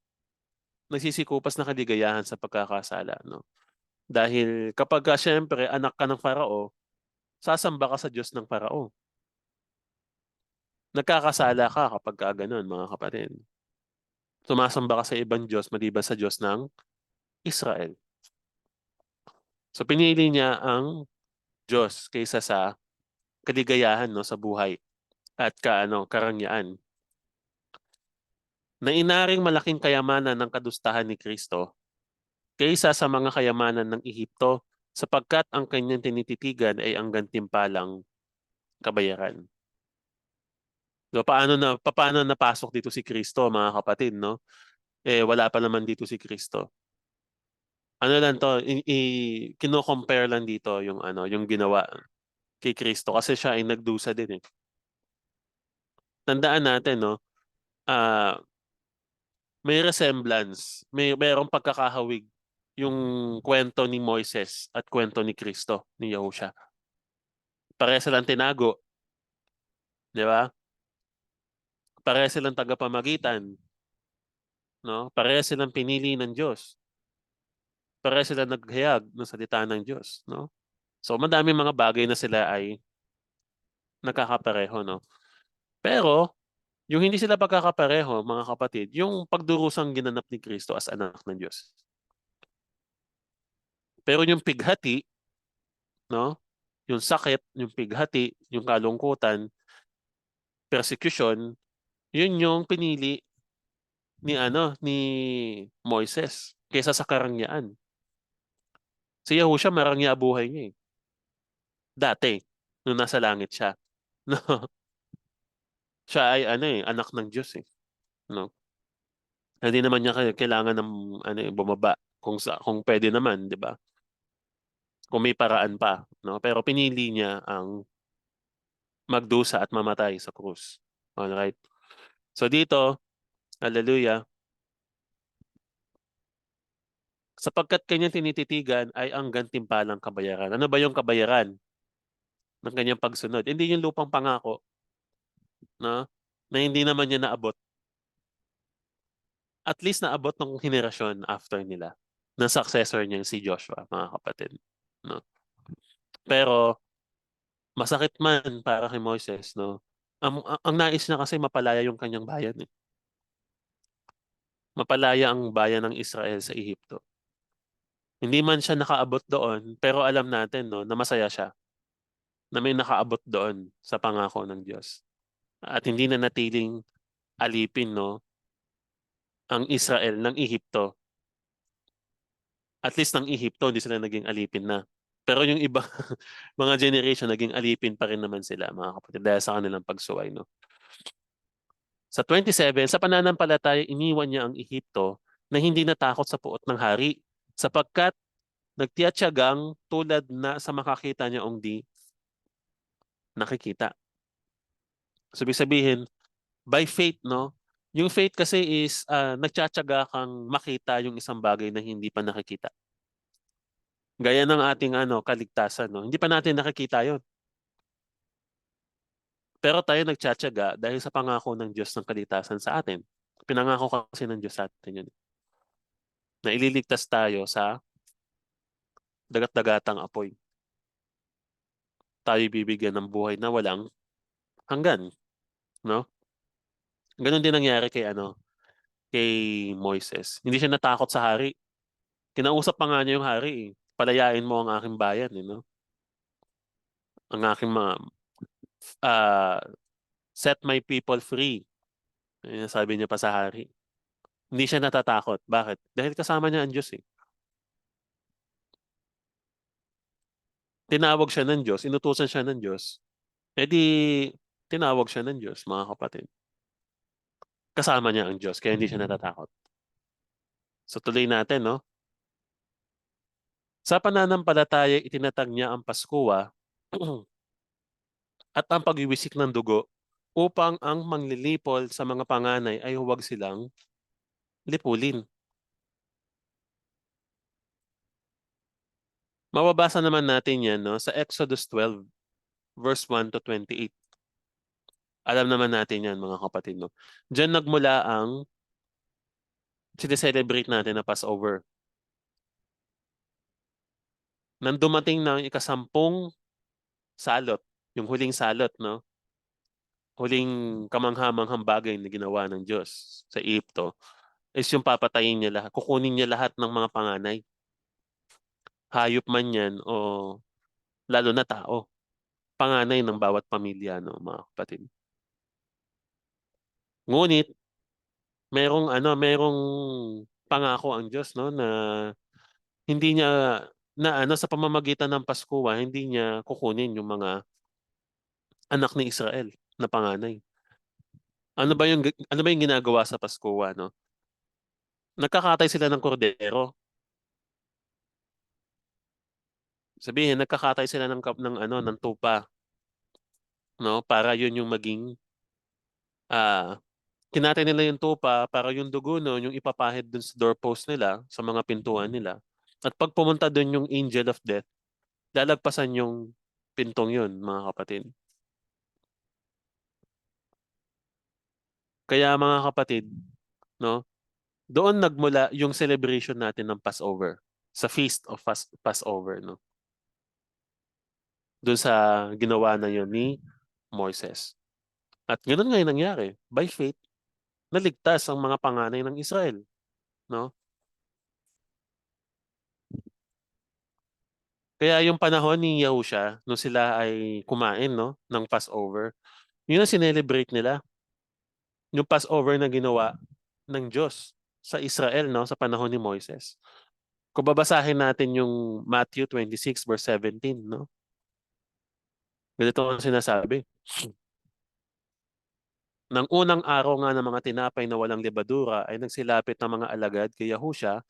nagsisikupas na kaligayahan sa pagkakasala, no? Dahil kapag syempre anak ka ng Parao, sasamba ka sa Diyos ng Parao. Nagkakasala ka kapag ganun, mga kapatid. Sumasamba ka sa ibang Diyos maliban sa Diyos ng Israel. So pinili niya ang Diyos kaysa sa kaligayahan, no, sa buhay at karangyaan. Na inaring malaking kayamanan ng kadustahan ni Kristo kaysa sa mga kayamanan ng Ehipto sapagkat ang kanyang tinititigan ay ang gantimpalang kabayaran. So, paano napasok dito si Kristo, mga kapatid, no? Wala pa naman dito si Kristo. Ano lang to, kino-compare lang dito yung ginawa kay Kristo kasi siya ay nagdusa din eh. Tandaan natin, no? Ah, may resemblance, merong pagkakahawig yung kwento ni Moises at kwento ni Kristo, ni Yahusha. Pareha silang tinago, Di ba? Pareha silang tagapamagitan, no? Pareha silang pinili ng Diyos. Pareha silang naghayag ng salita ng Diyos, no? So madaming mga bagay na sila ay nagkakapareho, no? Pero yung hindi sila pagkakapareho, mga kapatid, yung pagdurusang ginanap ni Kristo as anak ng Diyos. Pero yung pighati, no? Yung sakit, yung pighati, yung kalungkutan, persecution, yun yung pinili ni Moises kaysa sa karangyaan. Si Yahushua marangya buhay niya eh. Dati, nung nasa langit siya. No? Siya ay anak ng Diyos eh. No? Hindi naman niya kailangan ng bumaba kung pwede naman, 'di ba? Kung may paraan pa, no? Pero pinili niya ang magdusa at mamatay sa krus. Alright? So dito, hallelujah, sapagkat kanyang tinititigan ay ang gantimpalang kabayaran. Ano ba yung kabayaran ng kanyang pagsunod? Hindi yung lupang pangako, no? Na hindi naman niya naabot. At least naabot ng henerasyon after nila. Ng successor niya si Joshua, mga kapatid. No? Pero masakit man para kay Moises, no? Ang nais niya kasi mapalaya yung kanyang bayan. Eh. Mapalaya ang bayan ng Israel sa Ehipto. Hindi man siya nakaabot doon, pero alam natin no, na masaya siya na may nakaabot doon sa pangako ng Diyos. At hindi na natiling alipin no, ang Israel ng Ehipto. At least ng Ehipto, hindi sila naging alipin na. Pero yung iba, mga generation, naging alipin pa rin naman sila, mga kapatid, dahil sa kanilang pagsuway. No? Sa 27, sa pananampalataya, iniwan niya ang Ehipto na hindi natakot sa puot ng hari, sapagkat nagtiyatsagang tulad na sa makakita niya di nakikita. So, ibig sabihin, by faith, no? Yung faith kasi is nagtsatsaga kang makita yung isang bagay na hindi pa nakikita. Gaya ng ating kaligtasan, no? Hindi pa natin nakikita yon. Pero tayo nagtsatsaga dahil sa pangako ng Diyos ng kaligtasan sa atin. Pinangako kasi ng Diyos sa atin yun. Na ililigtas tayo sa dagat-dagatang apoy. Tayo bibigyan ng buhay na walang hanggan, no? Ganon din nangyari kay Moises. Hindi siya natakot sa hari. Kinausap pa nga niya yung hari, eh. Palayain mo ang aking bayan, no? Ang aking mga uh, set my people free. Ayun, sabi niya pa sa hari. Hindi siya natatakot. Bakit? Dahil kasama niya ang Diyos, eh. Tinawag siya ng Diyos, inutusan siya ng Diyos. Eh di, tinawag siya ng Diyos, mga kapatid. Kasama niya ang Diyos, kaya hindi siya natatakot. So tuloy natin, no? Sa pananampalataya, itinatag niya ang Paskwa at ang pagwiwisik ng dugo upang ang manglilipol sa mga panganay ay huwag silang lipulin. Mababasa naman natin yan no, sa Exodus 12, verse 1 to 28. Alam naman natin yan, mga kapatid. No? Diyan nagmula ang sineselebrate natin na Passover. Nang dumating ng ikasampung salot, yung huling salot, no? Huling kamangha-manghang bagay na ginawa ng Diyos sa Egypto is yung papatayin niya lahat, kukunin niya lahat ng mga panganay. Hayop man yan o lalo na tao. Panganay ng bawat pamilya, no, mga kapatid. Ngunit, merong pangako ang Diyos, no, na hindi niya, sa pamamagitan ng Paskuha, hindi niya kukunin yung mga anak ni Israel na panganay. Ano ba yung ginagawa sa Paskuha, no? Nagkakatay sila ng kordero. Sabihin, nagkakatay sila ng tupa, no? Para yun yung maging ah kinatay nila yung tupa para yung dugo no, yung ipapahid dun sa doorpost nila, sa mga pintuan nila. At pag pumunta dun yung angel of death, lalagpasan yung pintong yun, mga kapatid. Kaya mga kapatid, no, doon nagmula yung celebration natin ng Passover, sa Feast of Passover, no. Doon sa ginawa na yon ni Moises. At ganoon nga yung nangyari. By faith, naligtas ang mga panganay ng Israel, no? Kaya yung panahon ni Yahusha, nung sila ay kumain, no, ng Passover, yun ang sinelebrate nila. Yung Passover na ginawa ng Diyos sa Israel, no, sa panahon ni Moises. Kung babasahin natin yung Matthew 26 verse 17, no? Ganito ang sinasabi. Nang unang araw nga ng mga tinapay na walang lebadura ay nagsilapit ng mga alagad kay Yahusha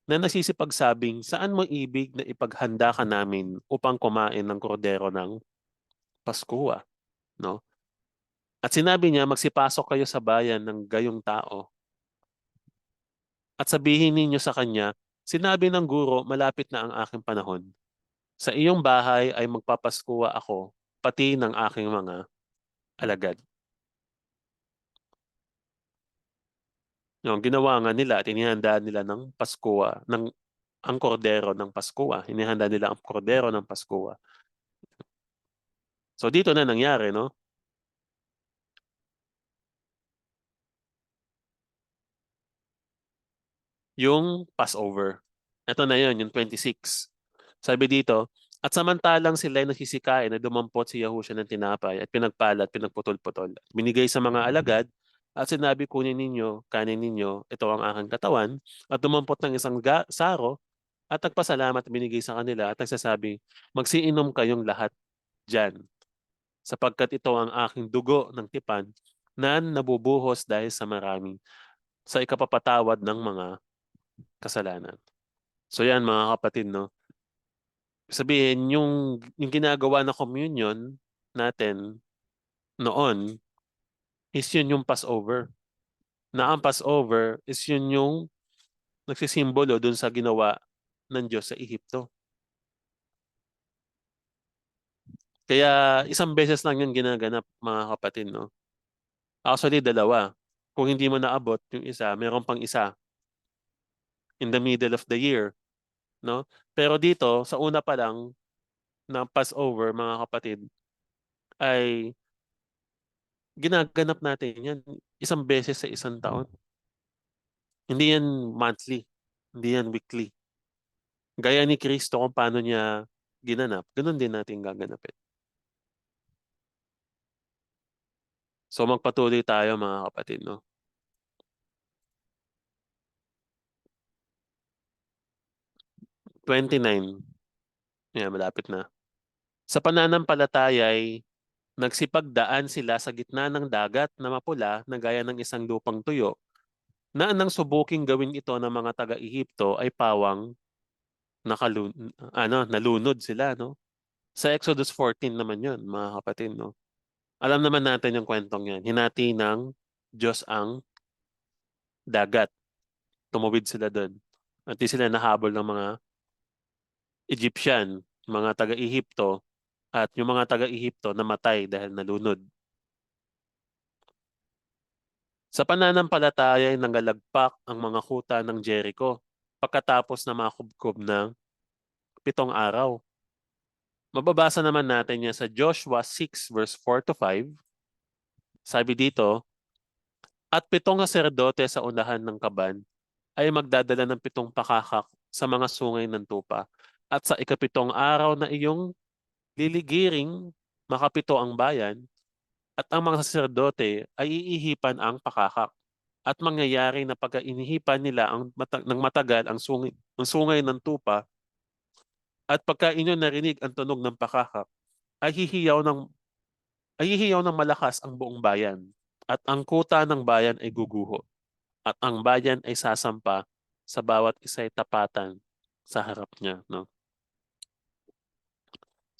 na nasisipagsabing, saan mo ibig na ipaghanda ka namin upang kumain ng kordero ng Paskua, no? At sinabi niya, magsipasok kayo sa bayan ng gayong tao at sabihin ninyo sa kanya, sinabi ng guro, malapit na ang aking panahon. Sa iyong bahay ay magpapaskuha ako, pati ng aking mga alagad. Yung ginawa nga nila at inihanda nila ng Paskua, ng ang kordero ng Paskua. Inihanda nila ang kordero ng Paskua. So dito na nangyari, no? Yung Passover. Ito na yon, yung 26. Sabi dito, at samantalang sila ay nagsisikain na dumampot si Yahushua ng tinapay at pinagpalat, pinagputol-putol. Binigay sa mga alagad at sinabi, kunin ninyo, kanin ninyo, ito ang aking katawan. At dumampot ng isang saro at nagpasalamat binigay sa kanila at nagsasabi, magsiinom kayong lahat dyan sapagkat ito ang aking dugo ng tipan na nabubuhos dahil sa marami sa ikapapatawad ng mga kasalanan. So yan mga kapatid, no? Sabihin, yung ginagawa na communion natin noon is yun yung Passover. Na ang Passover is yun yung nagsisimbolo dun sa ginawa ng Diyos sa Ehipto. Kaya isang beses lang yun ginaganap mga kapatid, no? Actually, dalawa. Kung hindi mo naabot yung isa, meron pang isa in the middle of the year, no? Pero dito, sa una pa lang ng Passover, mga kapatid, ay ginaganap natin yan isang beses sa isang taon. Hindi yan monthly, hindi yan weekly. Gaya ni Kristo kung paano niya ginanap, ganun din natin gaganapin. So magpatuloy tayo mga kapatid, no? 29. Yeah, malapit na. Sa pananampalataya ay nagsipagdaan sila sa gitna ng dagat na mapula na gaya ng isang lupang tuyo na nang subuking gawin ito ng mga taga-Ehipto ay pawang nalunod sila, no? Sa Exodus 14 naman 'yon, mga kapatid, no? Alam naman natin yung kwentong 'yan. Hinati ng Diyos ang dagat. Tumawid sila doon. At di sila nahabol ng mga Egyptian, mga taga-Ehipto, at yung mga taga-Ehipto namatay dahil nalunod. Sa pananampalataya ay nangalagpak ang mga kuta ng Jericho pagkatapos na makubkob ng 7 araw. Mababasa naman natin yan sa Joshua 6 verse 4 to 5. Sabi dito, at 7 saserdote sa unahan ng kaban ay magdadala ng 7 pakakak sa mga sungay ng tupa. At sa ika-7 araw na iyong liligiring makapito ang bayan at ang mga saserdote ay iihipan ang pakakak. At mangyayari na pagka inihipan nila ng matagal ang sungay ng tupa at pagka inyo narinig ang tunog ng pakakak, ay hihiyaw ng malakas ang buong bayan. At ang kuta ng bayan ay guguho. At ang bayan ay sasampa sa bawat isa'y tapatan sa harap niya. No?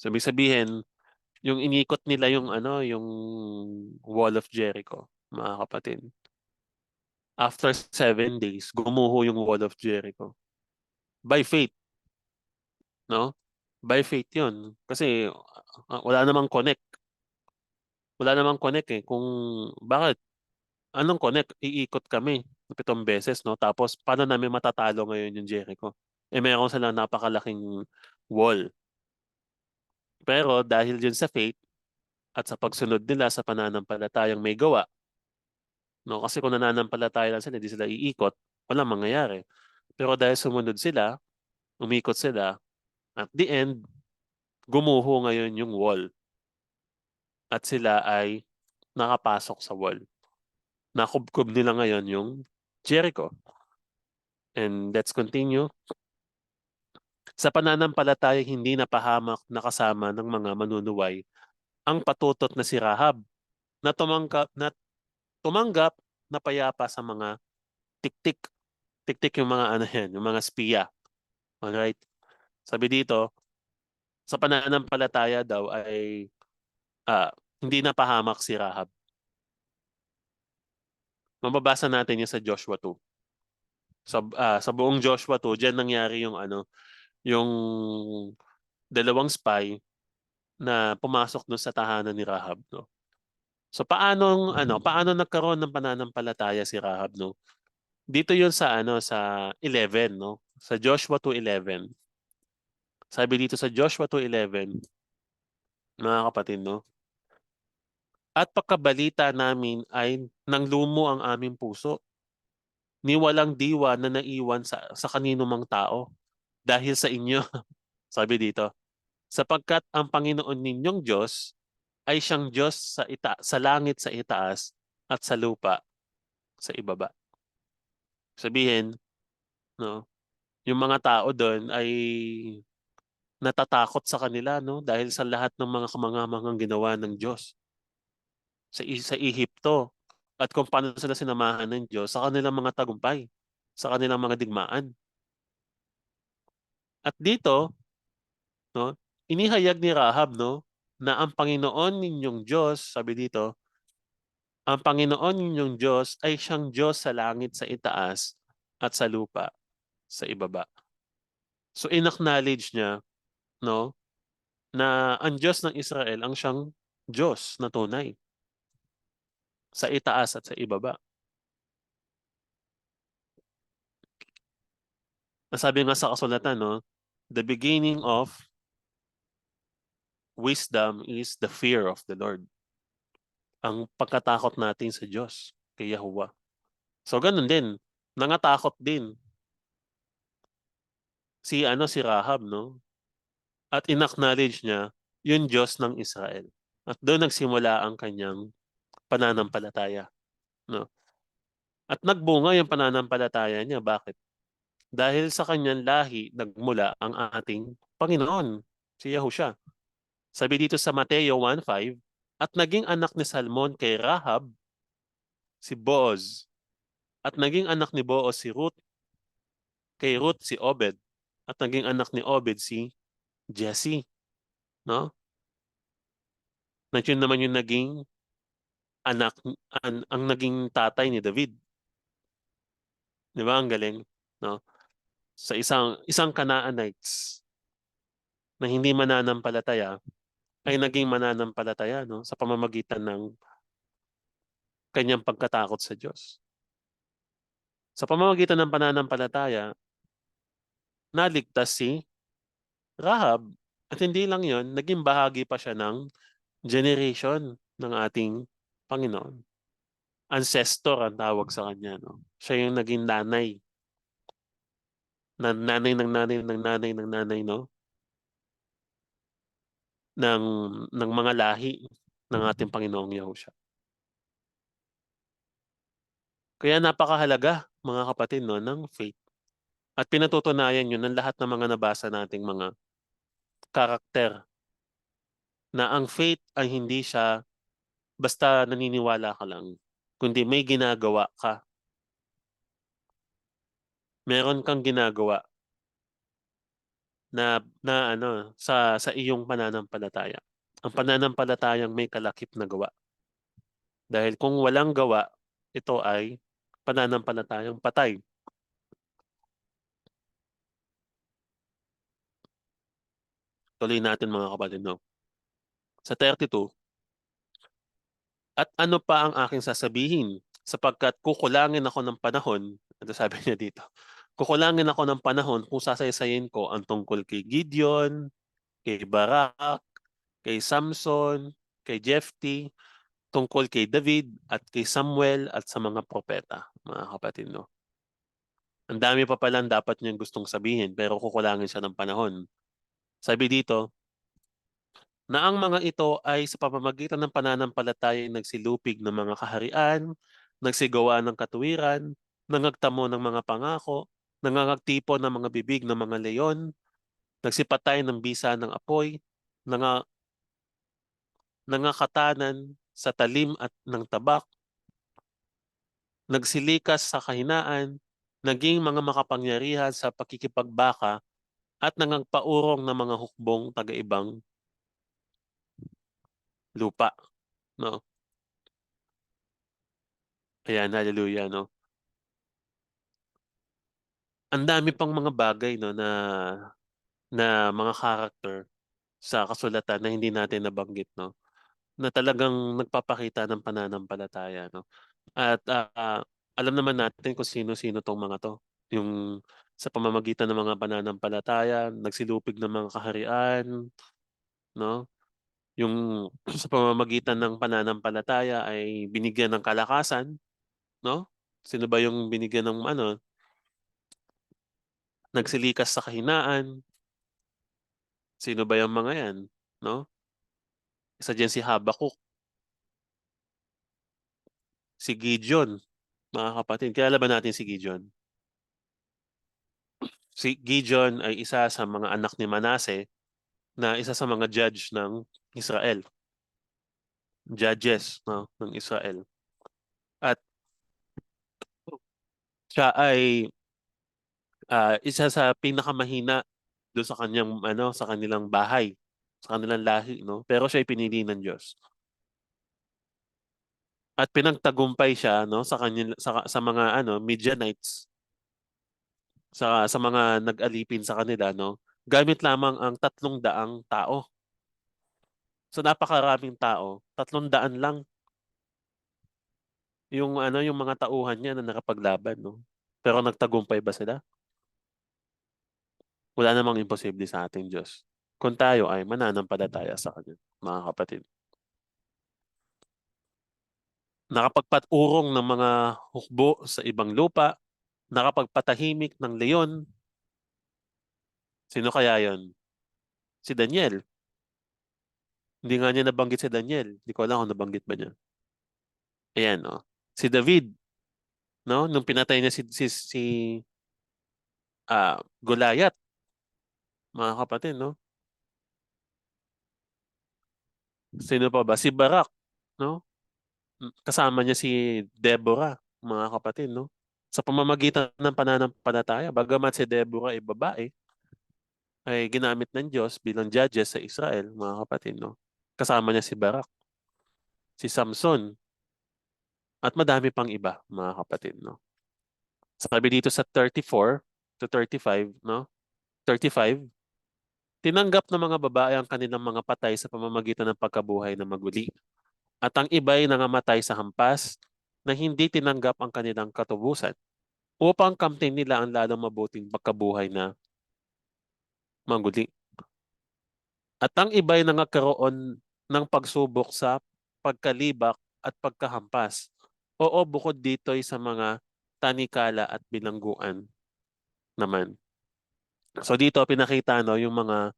So, ibig sabihin, yung inikot nila yung Wall of Jericho, mga kapatid. After 7 days, gumuho yung Wall of Jericho. By faith, no? By faith yun. Kasi wala namang connect. Wala namang connect eh. Bakit? Anong connect? Iikot kami 7 beses, no? Tapos, paano namin matatalo ngayon yung Jericho? Eh, meron silang napakalaking wall. Pero dahil yun sa faith at sa pagsunod nila sa pananampalatayang may gawa, no? Kasi kung nananampalataya lang sila, hindi sila iikot, walang mangyayari. Pero dahil sumunod sila, umikot sila, at the end, gumuho ngayon yung wall at sila ay nakapasok sa wall. Nakubkob nila ngayon yung Jericho. And let's continue. Sa pananampalataya hindi napahamak na kasama ng mga manunuway ang patutot na si Rahab na tumanggap na payapa sa mga tiktik. Tiktik yung mga ano yan, yung mga spiya. Alright? Sabi dito, sa pananampalataya daw ay hindi napahamak si Rahab. Mababasa natin yun sa Joshua 2. Sa buong Joshua 2, diyan nangyari yung yung dalawang spy na pumasok doon sa tahanan ni Rahab, no? So paano nagkaroon ng pananampalataya si Rahab, no? Dito 'yun sa 11, no? Sa Joshua 2:11. Sabi dito sa Joshua 2:11, mga kapatid, no? At pagkabalita namin ay nanglumo ang aming puso, ni walang diwa na naiwan sa kanino mang tao dahil sa inyo. Sabi dito, sapagkat ang Panginoon ninyong Diyos ay siyang Diyos sa langit sa itaas at sa lupa sa ibaba. Sabihin, no, yung mga tao doon ay natatakot sa kanila, no, dahil sa lahat ng mga kamangamangang ginawa ng Diyos sa Ehipto at kung paano sila sinamahan ng Diyos sa kanilang mga tagumpay, sa kanilang mga digmaan. At dito, no, inihayag ni Rahab, no, na ang Panginoon ninyong Diyos, sabi dito, ang Panginoon ninyong Diyos ay siyang Diyos sa langit sa itaas at sa lupa sa ibaba. So inacknowledge niya, no, na ang Diyos ng Israel ang siyang Diyos na tunay sa itaas at sa ibaba. Nasabi nga sa kasulatan, no, the beginning of wisdom is the fear of the Lord. Ang pagkatakot natin sa Diyos, kay Yahuwah. So ganun din, nangatakot din si Rahab, no? At inacknowledge niya yung Diyos ng Israel. At doon nagsimula ang kanyang pananampalataya, no? At nagbunga yung pananampalataya niya. Bakit? Dahil sa kanyang lahi nagmula ang ating Panginoon, si Yahushua. Sabi dito sa Mateo 1:5, at naging anak ni Salmon kay Rahab si Boaz, at naging anak ni Boaz si Ruth, kay Ruth si Obed, at naging anak ni Obed si Jesse, no? Na yun naman yung naging anak, ang naging tatay ni David. Di ba? Ang galing, no? Sa isang Canaanites na hindi mananampalataya ay naging mananampalataya, no, sa pamamagitan ng kanyang pagkatakot sa Diyos. Sa pamamagitan ng pananampalataya, naligtas si Rahab. At hindi lang yon, naging bahagi pa siya ng generation ng ating Panginoon. Ancestor ang tawag sa kanya. No? Siya yung naging nanay. Nanay ng nanay ng nanay ng nanay, no? ng, ng mga lahi ng ating Panginoong Yahushua. Kaya napakahalaga, mga kapatid, no, ng faith. At pinatutunayan yun ng lahat ng mga nabasa nating mga karakter na ang faith ay hindi siya basta naniniwala ka lang, kundi may ginagawa ka. Meron kang ginagawa sa iyong pananampalataya. Ang pananampalatayang may kalakip na gawa. Dahil kung walang gawa, ito ay pananampalatayang patay. Tuloy natin mga kapatid, no? Sa 32, at ano pa ang aking sasabihin? sapagkat kukulangin ako ng panahon, ano sabi niya dito, kukulangin ako ng panahon kung sasaysayin ko ang tungkol kay Gideon, kay Barak, kay Samson, kay Jephthah, tungkol kay David at kay Samuel at sa mga propeta, mga kapatid, no? Ang dami pa palang dapat niyang gustong sabihin pero kukulangin siya ng panahon. Sabi dito, na ang mga ito ay sa pamamagitan ng pananampalataya ay nagsilupig ng mga kaharian, nagsigawa ng katuwiran, nangagtamo ng mga pangako, nangangagtipo ng mga bibig ng mga leyon, nagsipatay ng bisa ng apoy, nanga, nangakatanan sa talim at ng tabak, nagsilikas sa kahinaan, naging mga makapangyarihan sa pakikipagbaka at nangagpaurong ng mga hukbong taga-ibang lupa. No? Ayan, hallelujah, no? Ang dami pang mga bagay, no, na mga character sa kasulatan na hindi natin nabanggit, no, na talagang nagpapakita ng pananampalataya, no. At alam naman natin kung sino-sino tong mga to. Yung sa pamamagitan ng mga pananampalataya, nagsilupig ng mga kaharian, no. Yung sa pamamagitan ng pananampalataya ay binigyan ng kalakasan, no. Sino ba yung binigyan ng ano, nagsilikas sa kahinaan? Sino ba yung mga yan, no? Isa dyan si Habakuk, si Gideon, mga kapatid. Kilala ba natin si Gideon? Si Gideon ay isa sa mga anak ni Manase na isa sa mga judge ng Israel. Judges, no, ng Israel. At siya ay isa sa pinakamahina doon sa kanyang ano sa kanilang bahay, sa kanilang lahi, no? Pero siya ay pinili ng Diyos. At pinagtagumpay siya, no, sa kanya sa mga ano Midianites, sa mga nag-alipin sa kanila, no, gamit lamang ang 300 tao. So napakaraming tao, 300 lang yung ano yung mga tauhan niya na nakapaglaban, no. Pero nagtagumpay ba sila? Wala namang imposible sa ating Diyos. Kung tayo ay mananampalataya sa Kanya, mga kapatid. Nakapagpaturong ng mga hukbo sa ibang lupa, nakapagpatahimik ng leyon. Sino kaya yon? Si Daniel. Hindi nga niya nabanggit si Daniel. Hindi ko alam kung nabanggit ba niya. Ayan, no. Si David, no, nung pinatay niya si Goliath, mga kapatid, no. Sino pa ba? Si Barak, no. Kasama niya si Deborah, mga kapatid, no. Sa pamamagitan ng pananampalataya, bagamat si Deborah ay babae, ay ginamit ng Diyos bilang judges sa Israel, mga kapatid, no. Kasama niya si Barak, si Samson, at madami pang iba, mga kapatid, no. Sabi dito sa 34 to 35, no? 35, tinanggap ng mga babae ang kanilang mga patay sa pamamagitan ng pagkabuhay na maguli. At ang iba'y nangamatay sa hampas na hindi tinanggap ang kanilang katubusan upang kamtin nila ang lalong mabuting pagkabuhay na maguli. At ang iba'y nangakaroon ng pagsubok sa pagkalibak at pagkahampas. Oo, bukod dito ay sa mga tanikala at bilangguan naman. So dito pinakita no yung mga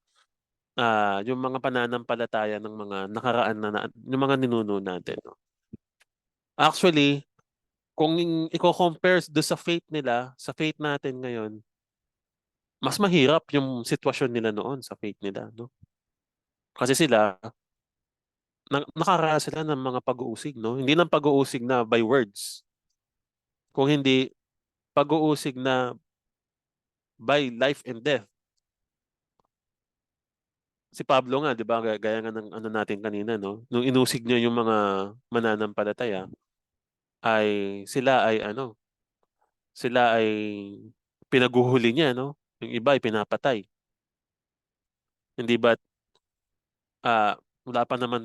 pananampalataya ng mga nakaraan yung mga ninuno natin. No? Actually, kung i-compare do sa faith nila, sa faith natin ngayon, mas mahirap yung sitwasyon nila noon sa faith nila, no? Kasi sila nakaranas sila ng mga pag-uusig, no? Hindi lang pag-uusig na by words, kung hindi pag-uusig na by life and death. Si Pablo nga, 'di ba, gaya nga ng ano natin kanina, no? Nung inusig niya yung mga mananampalataya, ay sila ay pinaguhuli niya, no? Yung iba ay pinapatay. Hindi ba wala pa naman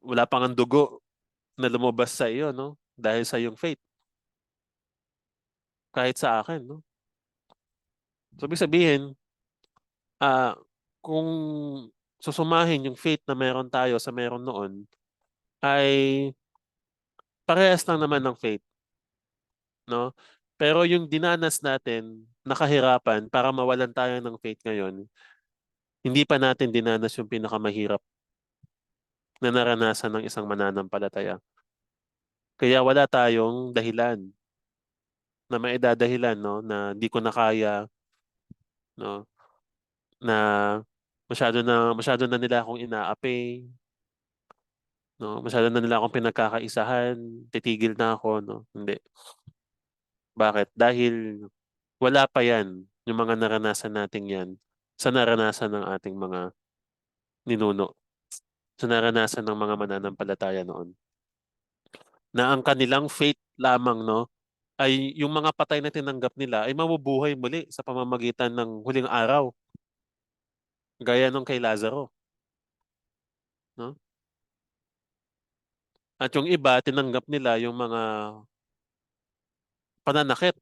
wala pang ang dugo na lumabas sa iyo, no? dahil sa iyong faith. Kahit sa akin, no? So, ibig sabihin, ah, kung susumahin yung faith na meron tayo sa meron noon, ay parehas lang naman ng faith, no? Pero yung dinanas natin, nakahirapan para mawalan tayo ng faith ngayon, hindi pa natin dinanas yung pinakamahirap na naranasan ng isang mananampalataya. Kaya wala tayong dahilan na maidadahilan, no, na di ko na kaya, no, na masyado na nila akong inaapi, no, masyado na nila akong pinagkakaisahan, titigil na ako, no. Hindi. Bakit? Dahil wala pa yan, yung mga naranasan nating yan, sa naranasan ng ating mga ninuno, sa naranasan ng mga mananampalataya noon. Na ang kanilang faith lamang, no, ay yung mga patay na tinanggap nila ay mabubuhay muli sa pamamagitan ng huling araw, gaya nung kay Lazaro, no? At yung iba, tinanggap nila yung mga pananakit,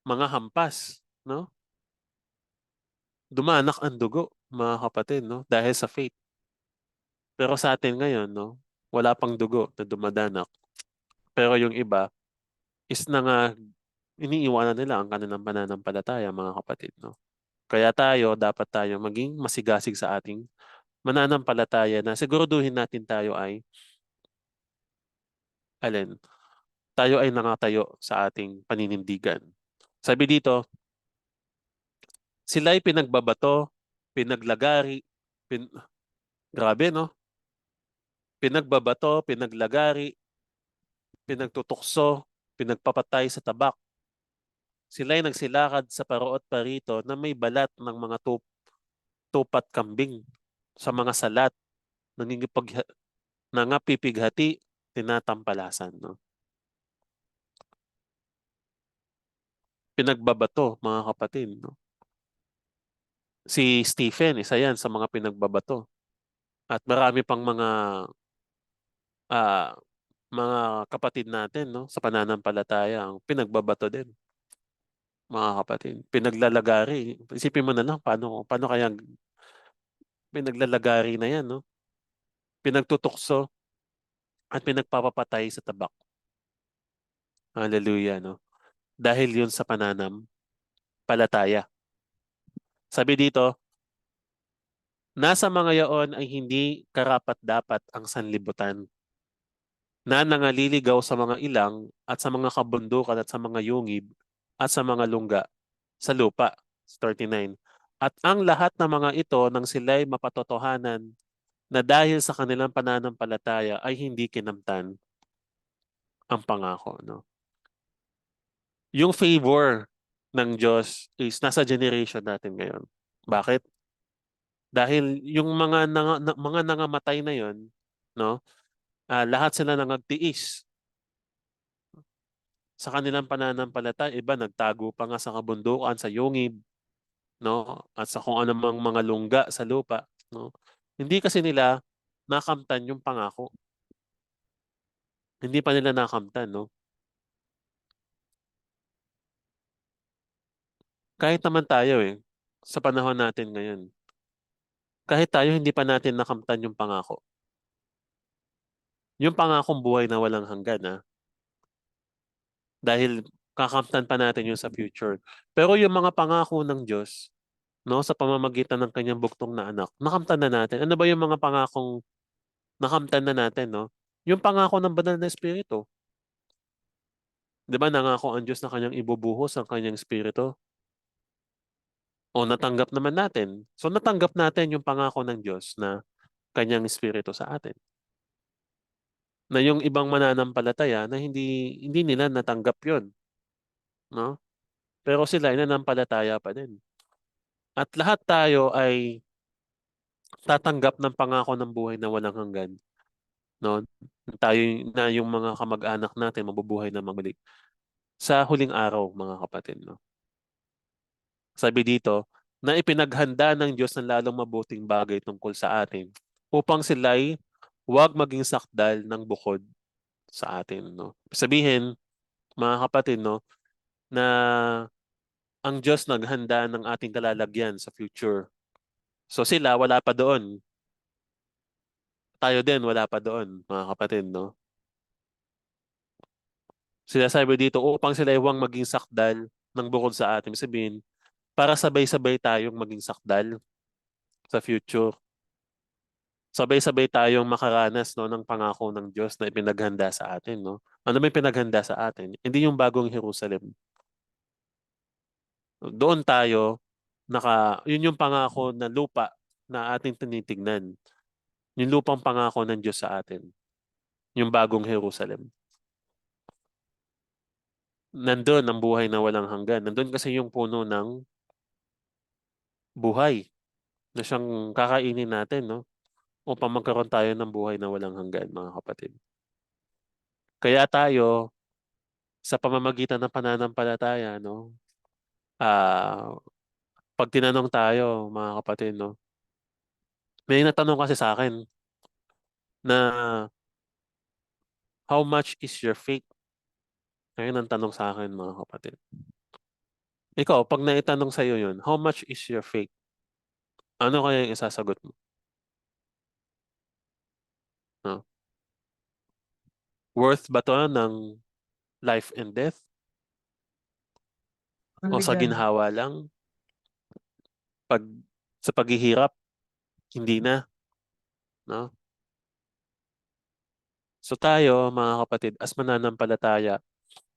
mga hampas, no? Dumanak ang dugo, mga kapatid, no? Dahil sa faith. Pero sa atin ngayon, no? Wala pang dugo na dumadanak. Pero yung iba is na nga iniiwanan nila ang kanilang pananampalataya, mga kapatid, no? Kaya tayo, dapat tayo maging masigasig sa ating mananampalataya na siguraduhin natin tayo ay, alin, tayo ay nakatayo sa ating paninindigan. Sabi dito, sila'y pinagbabato, pinaglagari, pin, grabe, no? Pinagbabato, pinaglagari, pinagtutukso, pinagpapatay sa tabak. Sila'y nagsilakad sa paro at parito na may balat ng mga tupat kambing sa mga salat, nangingipag, nangapipighati, tinatampalasan. No? Pinagbabato, mga kapatid. No? Si Stephen, isa yan sa mga pinagbabato. At marami pang ah, mga kapatid natin, no, sa pananampalataya ang pinagbabato din, mga kapatid. Pinaglalagari. Isipin mo na lang paano kaya pinaglalagari na yan, no? Pinagtutukso at pinagpapapatay sa tabak. Hallelujah, no? Dahil yun sa pananampalataya. Sabi dito, nasa mga yaon ay hindi karapat-dapat ang sanlibutan na nangaliligaw sa mga ilang at sa mga kabundukan at sa mga yungib at sa mga lungga sa lupa. 39. At ang lahat ng mga ito nang sila'y mapatotohanan na dahil sa kanilang pananampalataya ay hindi kinamtan ang pangako. No? Yung favor ng Diyos is nasa generation natin ngayon. Bakit? Dahil yung mga nangamatay na yon, no? Lahat sila nangagtiis sa kanilang pananampalataya. Iba nagtago pa nga sa kabundukan, sa yungib, no? At sa kung anumang mga lungga sa lupa, no? Hindi kasi nila nakamtan yung pangako. Hindi pa nila nakamtan, no? Kahit naman tayo sa panahon natin ngayon, kahit tayo hindi pa natin nakamtan yung pangako. Yung pangakong buhay na walang hanggan, dahil kakamtan pa natin yung sa future. Pero yung mga pangako ng Diyos, no, sa pamamagitan ng kanyang buktong na anak, nakamtan na natin. Ano ba yung mga pangakong nakamtan na natin, no? Yung pangako ng banal na espiritu. 'Di ba nangako ang Diyos na kanyang ibubuhos ang kanyang espiritu? O natanggap naman natin. So natanggap natin yung pangako ng Diyos na kanyang espiritu sa atin. Na yung ibang mananampalataya na hindi nila natanggap 'yon, no? Pero sila ay nananampalataya pa din. At lahat tayo ay tatanggap ng pangako ng buhay na walang hanggan, no? Tayo na yung mga kamag-anak natin mabubuhay na muli sa huling araw, mga kapatid, no? Sabi dito, na ipinaghanda ng Diyos ng lalong mabuting bagay tungkol sa atin upang sila'y huwag maging sakdal ng bukod sa atin, no? Sabihin, mga kapatid, no, na ang Diyos naghanda ng ating kalalagyan sa future. So sila wala pa doon. Tayo din wala pa doon, mga kapatid, no? Sila sabi dito upang sila iwang maging sakdal ng bukod sa atin. Ibig sabihin, para sabay-sabay tayong maging sakdal sa future. Sabay-sabay tayong makaranas, no, ng pangako ng Diyos na ipinaghanda sa atin, no? Ano may pinaghanda sa atin? Hindi yung bagong Jerusalem. Doon tayo yun yung pangako na lupa na ating tinitignan. Yung lupang pangako ng Diyos sa atin. Yung bagong Jerusalem. Nandun ang buhay na walang hanggan. Nandun kasi yung puno ng buhay na siyang kakainin natin, no? Upang magkaroon tayo ng buhay na walang hanggan, mga kapatid. Kaya tayo, sa pamamagitan ng pananampalataya, no? Ah, pag tinanong tayo, mga kapatid, no? May natanong kasi sa akin na how much is your faith? Ayun ang tanong sa akin, mga kapatid. Ikaw, pag naitanong sa iyo yun, how much is your faith? Ano kaya yung isasagot mo? No? Worth ba to ng life and death? O sa Legal. ginhawa lang? Pag sa paghihirap, hindi na, no? So tayo, mga kapatid, as mananampalataya,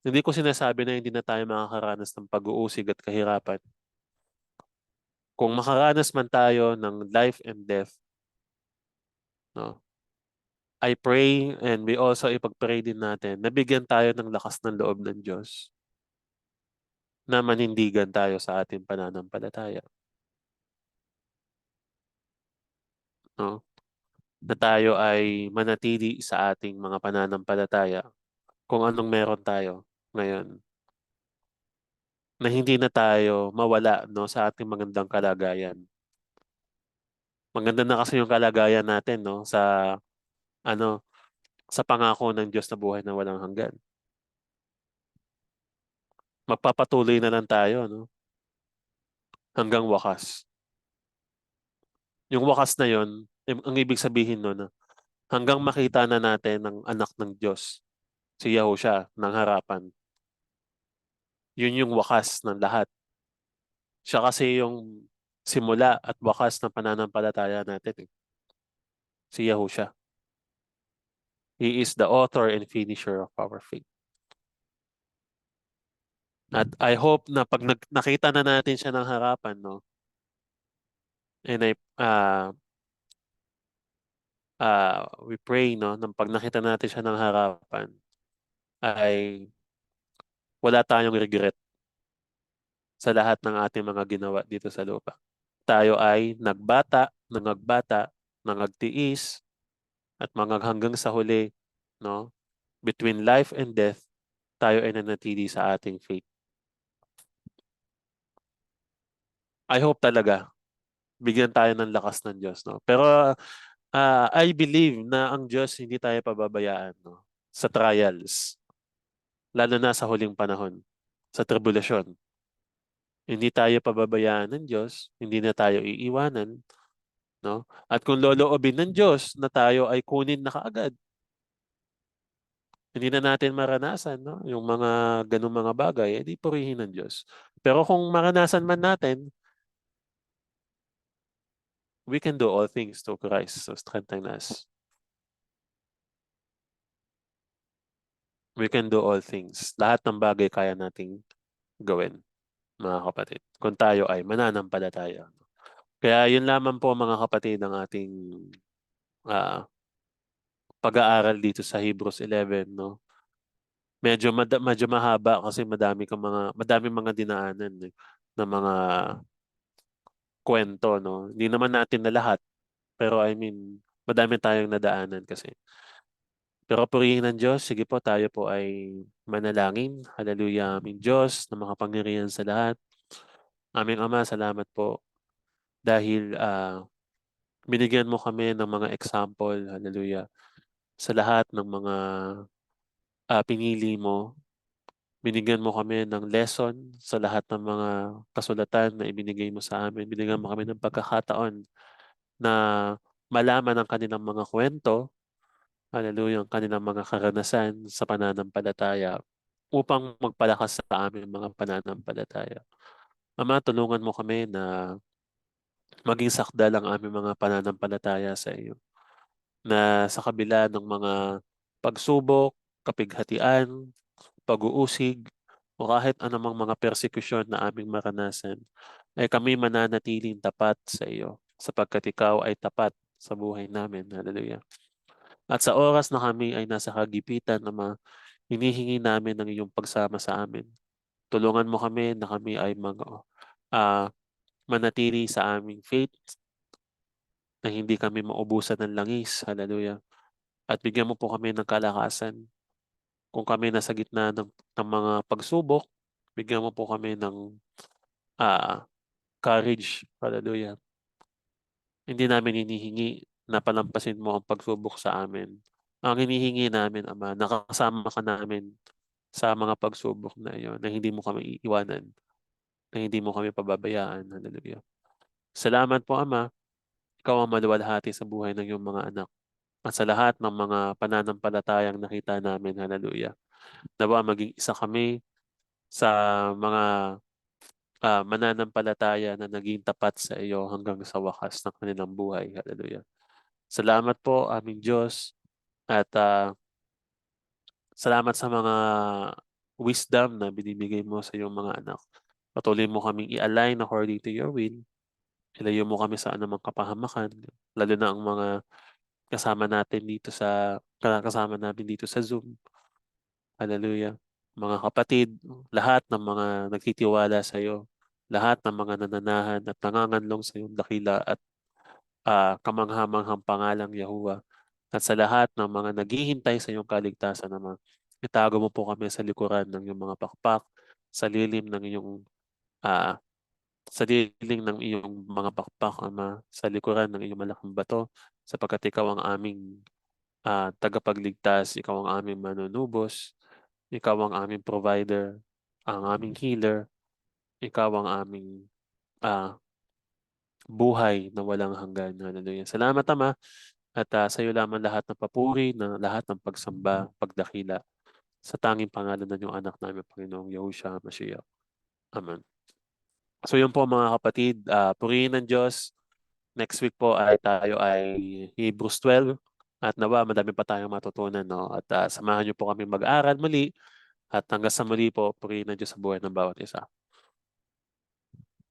hindi ko sinasabi na hindi na tayo makakaranas ng pag-uusig at kahirapan. Kung makaranas man tayo ng life and death, no? I pray and we also ipag-pray din natin na bigyan tayo ng lakas ng loob ng Diyos na manindigan tayo sa ating pananampalataya. No? Na tayo ay manatili sa ating mga pananampalataya kung anong meron tayo ngayon. Na hindi na tayo mawala, no, sa ating magandang kalagayan. Maganda na kasi yung kalagayan natin, no, ano sa pangako ng Diyos na buhay na walang hanggan. Magpapatuloy na lang tayo, no, hanggang wakas. Yung wakas na yon, ang ibig sabihin no, na hanggang makita na natin ang anak ng Diyos, si Yahushua, ng harapan. Yun yung wakas ng lahat. Siya kasi yung simula at wakas ng pananampalataya natin. Si Yahushua. He is the author and finisher of our faith. At I hope na pag nakita na natin siya ng harapan, no, and we pray, no, nang pag nakita natin siya ng harapan, ay wala tayong regret sa lahat ng ating mga ginawa dito sa lupa. Tayo ay nagbata, nangagtiis, at hanggang sa huli, no, between life and death, tayo ay nanatili sa ating faith. I hope talaga, bigyan tayo ng lakas ng Diyos, no? Pero I believe na ang Diyos hindi tayo pababayaan, no, sa trials, lalo na sa huling panahon, sa tribulation. Hindi tayo pababayaan ng Diyos, hindi na tayo iiwanan, no? At kung loloobin ng Diyos na tayo ay kunin na kaagad, hindi na natin maranasan, no, yung mga ganung mga bagay, edi purihin ng Diyos. Pero kung maranasan man natin, we can do all things to Christ who strengthens us. We can do all things. Lahat ng bagay kaya nating gawin, mga kapatid. Kung tayo ay mananampalataya. Kaya yun lamang po, mga kapatid, ang ating ah, pag-aaral dito sa Hebrews 11, no? Medyo mahaba kasi madami mga dinaanan, eh, na mga kwento, no? Hindi naman natin na lahat, pero I mean, madami tayong nadaanan kasi. Pero purihin ng Diyos, sige po, tayo po ay manalangin. Hallelujah, aming Diyos na makapangyarihan sa lahat. Aming Ama, salamat po dahil binigyan mo kami ng mga example, hallelujah, sa lahat ng mga pinili mo, binigyan mo kami ng lesson sa lahat ng mga kasulatan na ibinigay mo sa amin. Binigyan mo kami ng pagkakataon na malaman ang kanilang mga kwento, hallelujah, ang kanilang mga karanasan sa pananampalataya upang magpalakas sa aming mga pananampalataya. Ama, tulungan mo kami na maging sakdal ang aming mga pananampalataya sa iyo, na sa kabila ng mga pagsubok, kapighatian, pag-uusig, o kahit anumang mga persekusyon na aming maranasan, ay kami mananatiling tapat sa iyo, sapagkat ikaw ay tapat sa buhay namin. Hallelujah. At sa oras na kami ay nasa kagipitan, Ama, hinihingi namin ng iyong pagsama sa amin. Tulungan mo kami na kami ay ah, manatili sa aming faith, na hindi kami maubusan ng langis. Hallelujah. At bigyan mo po kami ng kalakasan. Kung kami nasa gitna ng mga pagsubok, bigyan mo po kami ng ah, courage. Hallelujah. Hindi namin hinihingi na palampasin mo ang pagsubok sa amin. Ang hinihingi namin, Ama, nakasama ka namin sa mga pagsubok na iyon, na hindi mo kami iiwanan, na hindi mo kami pababayaan. Hallelujah. Salamat po, Ama. Ikaw ang maluwalhati sa buhay ng iyong mga anak. At sa lahat ng mga pananampalatayang nakita namin, hallelujah. Nawa maging isa kami sa mga mananampalataya na naging tapat sa iyo hanggang sa wakas ng kanilang buhay. Hallelujah. Salamat po, aming Diyos, at salamat sa mga wisdom na binibigay mo sa iyong mga anak. Patuloy mo kaming i-align according to your will. Ilayo mo kami sa anumang kapahamakan, lalo na ang mga kasama namin dito sa Zoom. Hallelujah. Mga kapatid, lahat ng mga nagtitiwala sa iyo, lahat ng mga nananahan at nanganganlong sa iyong dakila at kamanghamanghang pangalang Yahuwah, at sa lahat ng mga naghihintay sa iyong kaligtasan naman, itago mo po kami sa likuran ng iyong mga pakpak, sa lilim ng iyong ah, sa lilim ng iyong mga pakpak, Ama, sa likuran ng iyong malaking bato, sapagkat ikaw ang aming tagapagligtas, ikaw ang aming manunubos, ikaw ang aming provider, ang aming healer, ikaw ang aming ah, buhay na walang hanggan. Hallelujah. Salamat, Ama, at sa iyo lamang lahat ng papuri, na lahat ng pagsamba, pagdakila, sa tanging pangalan ng iyong anak namin, Panginoong Yahushua Mashiach. Amen. So yun po mga kapatid, purihin ng Diyos. Next week po ay tayo ay Hebrews 12, at nawa madami pa tayong matutunan, no? At samahan niyo po kami mag-aral muli, at hanggang sa muli po, purihin ng Diyos sa buhay ng bawat isa.